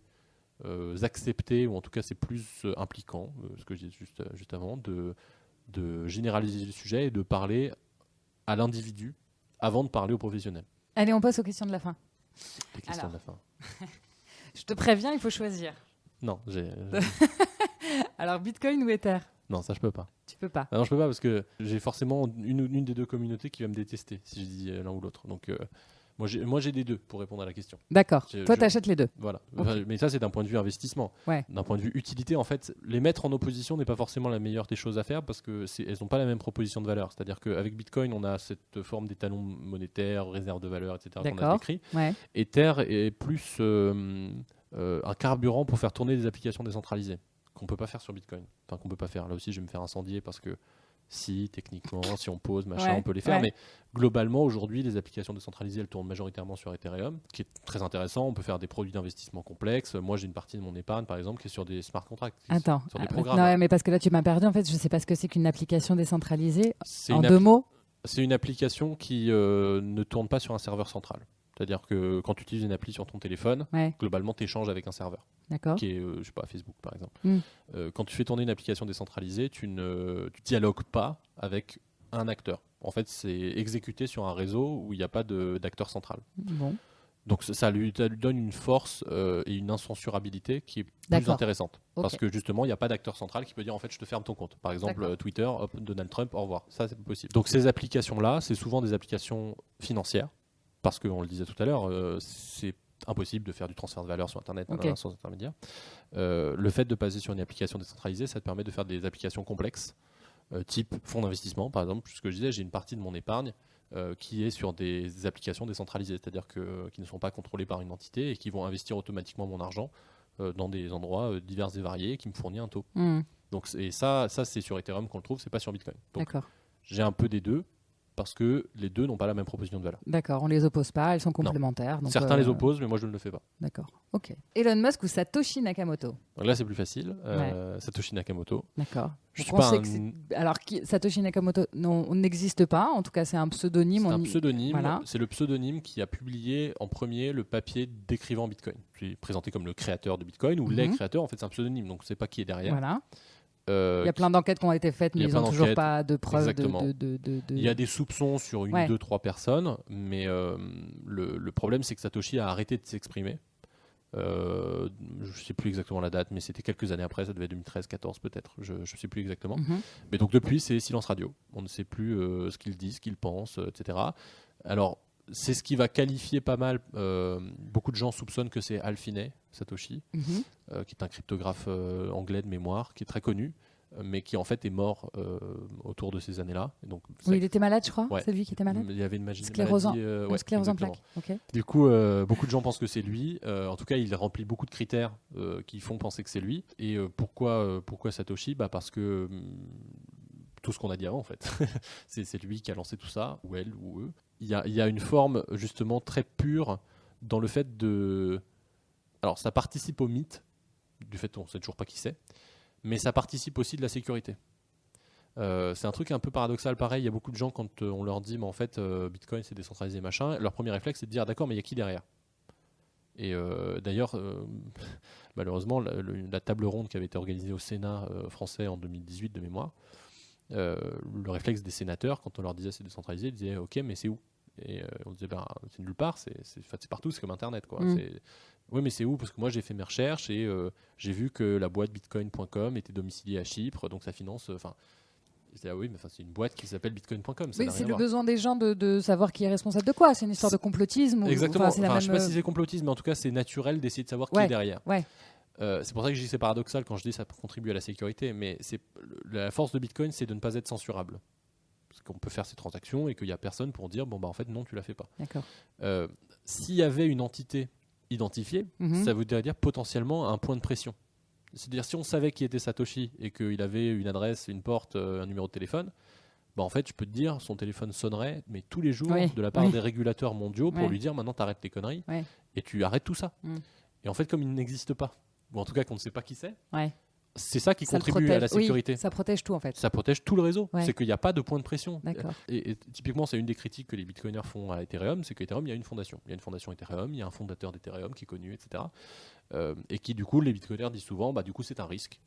[SPEAKER 2] accepté, ou en tout cas c'est plus impliquant, ce que je disais juste avant, de généraliser le sujet et de parler à l'individu avant de parler aux professionnels.
[SPEAKER 1] Allez, on passe aux questions de la fin.
[SPEAKER 2] Les questions de la fin.
[SPEAKER 1] Je te préviens, il faut choisir.
[SPEAKER 2] Non,
[SPEAKER 1] Alors, Bitcoin ou Ether ?
[SPEAKER 2] Non, ça je peux pas.
[SPEAKER 1] Tu peux pas.
[SPEAKER 2] Ah non, je peux pas parce que j'ai forcément une des deux communautés qui va me détester si je dis l'un ou l'autre. Donc moi j'ai des deux pour répondre à la question.
[SPEAKER 1] D'accord. Toi, tu achètes les deux.
[SPEAKER 2] Voilà.
[SPEAKER 1] Okay.
[SPEAKER 2] Mais ça c'est d'un point de vue investissement.
[SPEAKER 1] Ouais.
[SPEAKER 2] D'un point de vue utilité, en fait, les mettre en opposition n'est pas forcément la meilleure des choses à faire parce que elles n'ont pas la même proposition de valeur. C'est-à-dire qu'avec Bitcoin, on a cette forme d'étalon monétaire, réserve de valeur, etc. qu'on a décrit.
[SPEAKER 1] Ouais.
[SPEAKER 2] Ether est plus un carburant pour faire tourner des applications décentralisées qu'on peut pas faire sur Bitcoin. Enfin, qu'on peut pas faire. Là aussi, je vais me faire incendier parce que si, techniquement, si on pose, machin, on peut les faire. Mais globalement, aujourd'hui, les applications décentralisées, elles tournent majoritairement sur Ethereum, qui est très intéressant. On peut faire des produits d'investissement complexes. Moi, j'ai une partie de mon épargne, par exemple, qui est sur des smart contracts.
[SPEAKER 1] Attends.
[SPEAKER 2] Sur des programmes.
[SPEAKER 1] Non, mais parce que là, tu m'as perdu. En fait, je sais pas ce que c'est qu'une application décentralisée. En 2 mots ?
[SPEAKER 2] C'est une application qui ne tourne pas sur un serveur central. C'est-à-dire que quand tu utilises une appli sur ton téléphone, globalement, tu échanges avec un serveur.
[SPEAKER 1] D'accord.
[SPEAKER 2] Qui est, je sais pas, Facebook par exemple. Quand tu fais tourner une application décentralisée, tu dialogues pas avec un acteur. En fait, c'est exécuté sur un réseau où il n'y a pas d'acteur central.
[SPEAKER 1] Bon.
[SPEAKER 2] Donc ça lui donne une force et une incensurabilité qui est plus intéressante. Okay. Parce que justement, il n'y a pas d'acteur central qui peut dire en fait je te ferme ton compte. Par exemple, Twitter, hop, Donald Trump, au revoir. Ça, c'est pas possible. Donc ces applications-là, c'est souvent des applications financières. Parce qu'on le disait tout à l'heure, c'est impossible de faire du transfert de valeur sur Internet sans intermédiaire. Le fait de passer sur une application décentralisée, ça te permet de faire des applications complexes, type fonds d'investissement, par exemple. Ce que je disais, j'ai une partie de mon épargne qui est sur des applications décentralisées, c'est-à-dire qui ne sont pas contrôlées par une entité et qui vont investir automatiquement mon argent dans des endroits divers et variés qui me fournissent un taux. Donc, et ça c'est sur Ethereum qu'on le trouve, c'est pas sur Bitcoin. Donc, j'ai un peu des deux. Parce que les deux n'ont pas la même proposition de valeur.
[SPEAKER 1] D'accord, on les oppose pas, elles sont complémentaires. Donc
[SPEAKER 2] certains les opposent, mais moi je ne le fais pas.
[SPEAKER 1] D'accord, ok. Elon Musk ou Satoshi Nakamoto ?
[SPEAKER 2] Donc là c'est plus facile. Satoshi Nakamoto.
[SPEAKER 1] D'accord.
[SPEAKER 2] Je suis pas
[SPEAKER 1] Alors Satoshi Nakamoto n'existe pas, en tout cas c'est un pseudonyme.
[SPEAKER 2] C'est un pseudonyme. Voilà. C'est le pseudonyme qui a publié en premier le papier décrivant Bitcoin. Qui est présenté comme le créateur de Bitcoin ou les créateurs. En fait c'est un pseudonyme, donc on ne sait pas qui est derrière.
[SPEAKER 1] Voilà. Il y a plein d'enquêtes qui ont été faites, mais ils n'ont toujours pas de preuves.
[SPEAKER 2] Il y a des soupçons sur 1, 2, 3 personnes, mais le problème, c'est que Satoshi a arrêté de s'exprimer. Je ne sais plus exactement la date, mais c'était quelques années après, ça devait être 2013, 14 peut-être, je ne sais plus exactement. Mais donc depuis, c'est silence radio. On ne sait plus ce qu'il dit, ce qu'il pense, etc. Alors, c'est ce qui va qualifier pas mal. Beaucoup de gens soupçonnent que c'est Hal Finney, Satoshi, qui est un cryptographe anglais de mémoire, qui est très connu, mais qui en fait est mort autour de ces années-là. Et donc,
[SPEAKER 1] il était malade, je crois.
[SPEAKER 2] Ouais.
[SPEAKER 1] C'est lui qui était malade.
[SPEAKER 2] Il y avait une
[SPEAKER 1] sclérose en
[SPEAKER 2] exactement.
[SPEAKER 1] plaques. Okay.
[SPEAKER 2] Du coup, beaucoup de gens pensent que c'est lui. En tout cas, il remplit beaucoup de critères qui font penser que c'est lui. Et pourquoi Satoshi ? Parce que tout ce qu'on a dit avant, en fait. c'est lui qui a lancé tout ça, ou elle, ou eux. Il y a une forme, justement, très pure dans le fait de... Alors, ça participe au mythe, du fait qu'on ne sait toujours pas qui c'est, mais ça participe aussi de la sécurité. C'est un truc un peu paradoxal, pareil. Il y a beaucoup de gens, quand on leur dit, mais en fait, Bitcoin, c'est décentralisé, machin, leur premier réflexe, c'est de dire, d'accord, mais il y a qui derrière ? Et d'ailleurs, malheureusement, la table ronde qui avait été organisée au Sénat français en 2018 de mémoire, le réflexe des sénateurs, quand on leur disait c'est décentralisé, ils disaient ok, mais c'est où ? Et on disait c'est nulle part, c'est partout, c'est comme Internet, quoi. Oui, mais c'est où ? Parce que moi j'ai fait mes recherches et j'ai vu que la boîte bitcoin.com était domiciliée à Chypre, donc ça finance. Oui, mais c'est une boîte qui s'appelle bitcoin.com.
[SPEAKER 1] Oui, c'est le besoin des gens de savoir qui est responsable de quoi. C'est une histoire de complotisme.
[SPEAKER 2] Exactement. Je ne sais pas si c'est complotisme, mais en tout cas c'est naturel d'essayer de savoir qui est derrière.
[SPEAKER 1] Ouais.
[SPEAKER 2] C'est pour ça que je dis que c'est paradoxal quand je dis que ça contribue à la sécurité, mais la force de Bitcoin, c'est de ne pas être censurable. Parce qu'on peut faire ces transactions et qu'il n'y a personne pour dire en fait non, tu la fais pas.
[SPEAKER 1] D'accord.
[SPEAKER 2] S'il y avait une entité identifiée, ça voudrait dire potentiellement un point de pression. C'est-à-dire si on savait qui était Satoshi et qu'il avait une adresse, une porte, un numéro de téléphone, en fait je peux te dire son téléphone sonnerait mais tous les jours de la part des régulateurs mondiaux pour lui dire maintenant t'arrêtes les conneries et tu arrêtes tout ça. Et en fait comme il n'existe pas, ou en tout cas qu'on ne sait pas qui c'est, c'est ça qui contribue à la sécurité.
[SPEAKER 1] Oui, ça protège tout en fait.
[SPEAKER 2] Ça protège tout le réseau. C'est qu'il n'y a pas de point de pression.
[SPEAKER 1] D'accord.
[SPEAKER 2] Et typiquement, c'est une des critiques que les bitcoiners font à Ethereum, c'est qu'Ethereum, il y a une fondation. Il y a une fondation Ethereum, il y a un fondateur d'Ethereum qui est connu, etc. Et qui, du coup, les bitcoiners disent souvent, du coup, c'est un risque.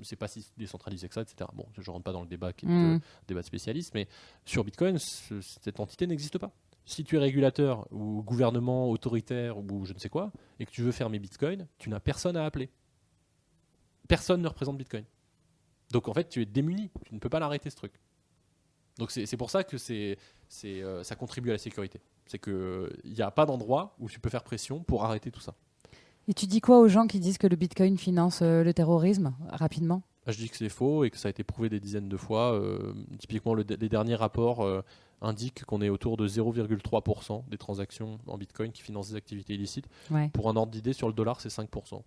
[SPEAKER 2] C'est pas si décentralisé que ça, etc. Bon, je ne rentre pas dans le débat qui est le débat de spécialistes, mais sur Bitcoin, cette entité n'existe pas. Si tu es régulateur ou gouvernement autoritaire ou je ne sais quoi, et que tu veux fermer Bitcoin, tu n'as personne à appeler. Personne ne représente Bitcoin. Donc en fait, tu es démuni. Tu ne peux pas l'arrêter, ce truc. Donc c'est pour ça que ça contribue à la sécurité. C'est qu'il n'y a pas d'endroit où tu peux faire pression pour arrêter tout ça.
[SPEAKER 1] Et tu dis quoi aux gens qui disent que le Bitcoin finance le terrorisme, rapidement ?
[SPEAKER 2] Je dis que c'est faux et que ça a été prouvé des dizaines de fois. Typiquement, les derniers rapports indiquent qu'on est autour de 0,3% des transactions en Bitcoin qui financent des activités illicites. Pour un ordre d'idée, sur le dollar, c'est 5%.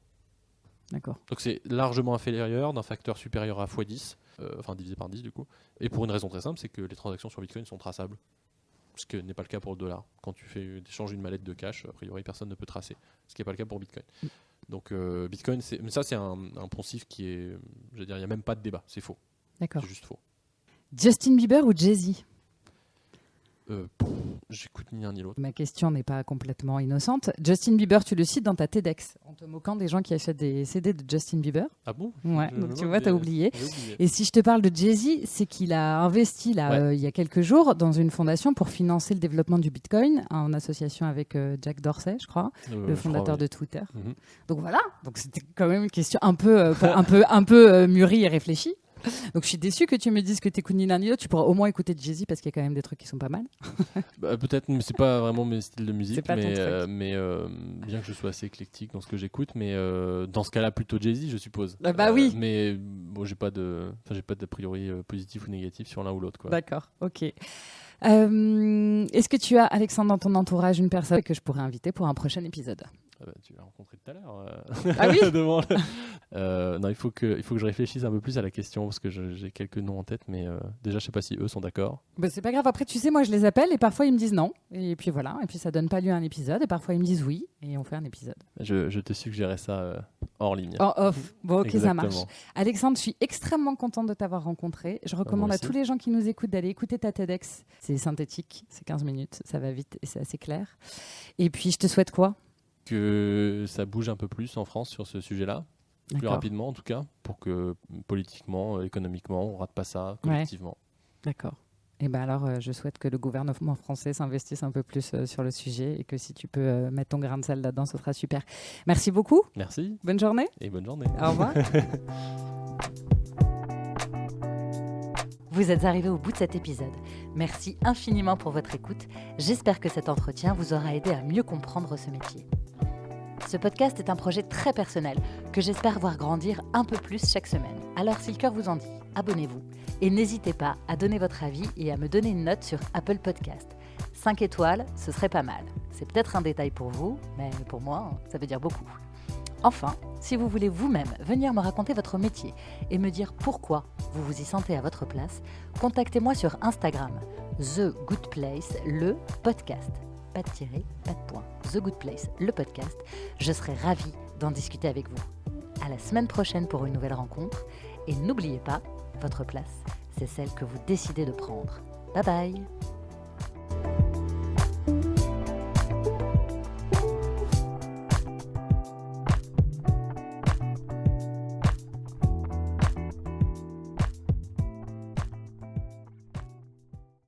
[SPEAKER 1] D'accord.
[SPEAKER 2] Donc c'est largement inférieur d'un facteur supérieur à x10, divisé par 10 du coup. Et pour une raison très simple, c'est que les transactions sur Bitcoin sont traçables. Ce qui n'est pas le cas pour le dollar. Quand tu échanges une mallette de cash, a priori personne ne peut tracer. Ce qui n'est pas le cas pour Bitcoin. Donc Bitcoin, mais ça c'est un poncif qui est, je veux dire, il n'y a même pas de débat, c'est faux.
[SPEAKER 1] D'accord.
[SPEAKER 2] C'est juste faux.
[SPEAKER 1] Justin Bieber ou Jay-Z ?
[SPEAKER 2] J'écoute ni l'un ni l'autre.
[SPEAKER 1] Ma question n'est pas complètement innocente. Justin Bieber, tu le cites dans ta TEDx, en te moquant des gens qui achètent des CD de Justin Bieber.
[SPEAKER 2] Ah bon ?
[SPEAKER 1] Ouais, donc tu vois, t'as oublié. Et si je te parle de Jay-Z, c'est qu'il a investi il y a quelques jours dans une fondation pour financer le développement du Bitcoin, en association avec Jack Dorsey, je crois, le fondateur de Twitter. Donc voilà, donc c'était quand même une question un peu mûrie et réfléchie. Donc je suis déçu que tu me dises que t'écoutes ni l'un ni l'autre. Tu pourras au moins écouter Jay-Z parce qu'il y a quand même des trucs qui sont pas mal.
[SPEAKER 2] Peut-être, mais c'est pas vraiment mes styles de musique.
[SPEAKER 1] C'est pas ton truc.
[SPEAKER 2] Mais bien que je sois assez éclectique dans ce que j'écoute, mais dans ce cas-là plutôt Jay-Z, je suppose.
[SPEAKER 1] Oui.
[SPEAKER 2] Mais bon, j'ai pas d'a priori positif ou négatif sur l'un ou l'autre, quoi.
[SPEAKER 1] D'accord, ok. Est-ce que tu as, Alexandre, dans ton entourage une personne que je pourrais inviter pour un prochain épisode ?
[SPEAKER 2] Tu l'as rencontré tout à l'heure.
[SPEAKER 1] Ah oui.
[SPEAKER 2] Non, il faut que je réfléchisse un peu plus à la question parce que j'ai quelques noms en tête, mais déjà je sais pas si eux sont d'accord.
[SPEAKER 1] C'est pas grave. Après, tu sais, moi je les appelle et parfois ils me disent non, et puis voilà, et puis ça donne pas lieu à un épisode, et parfois ils me disent oui, et on fait un épisode.
[SPEAKER 2] Je te suggérerai ça hors ligne.
[SPEAKER 1] En off. Bon, ok,
[SPEAKER 2] Exactement.
[SPEAKER 1] Ça marche. Alexandre, je suis extrêmement contente de t'avoir rencontré. Je recommande à tous les gens qui nous écoutent d'aller écouter ta TEDx. C'est synthétique, c'est 15 minutes, ça va vite et c'est assez clair. Et puis je te souhaite quoi ?
[SPEAKER 2] Que ça bouge un peu plus en France sur ce sujet-là. plus
[SPEAKER 1] D'accord.
[SPEAKER 2] rapidement en tout cas, pour que politiquement, économiquement, on rate pas ça collectivement.
[SPEAKER 1] D'accord. Et ben alors, je souhaite que le gouvernement français s'investisse un peu plus sur le sujet et que si tu peux mettre ton grain de sel là-dedans, ce sera super. Merci beaucoup.
[SPEAKER 2] Merci
[SPEAKER 1] Bonne journée.
[SPEAKER 2] et bonne journée.
[SPEAKER 1] Au revoir. Vous êtes arrivés au bout de cet épisode. Merci infiniment pour votre écoute. J'espère que cet entretien vous aura aidé à mieux comprendre ce métier. Ce podcast est un projet très personnel que j'espère voir grandir un peu plus chaque semaine. Alors si le cœur vous en dit, abonnez-vous. Et n'hésitez pas à donner votre avis et à me donner une note sur Apple Podcast. 5 étoiles, ce serait pas mal. C'est peut-être un détail pour vous, mais pour moi, ça veut dire beaucoup. Enfin, si vous voulez vous-même venir me raconter votre métier et me dire pourquoi vous vous y sentez à votre place, contactez-moi sur Instagram, The Good Place, le podcast. Pas de tiret, pas de point. The Good Place, le podcast. Je serai ravie d'en discuter avec vous. À la semaine prochaine pour une nouvelle rencontre. Et n'oubliez pas, votre place, c'est celle que vous décidez de prendre. Bye bye!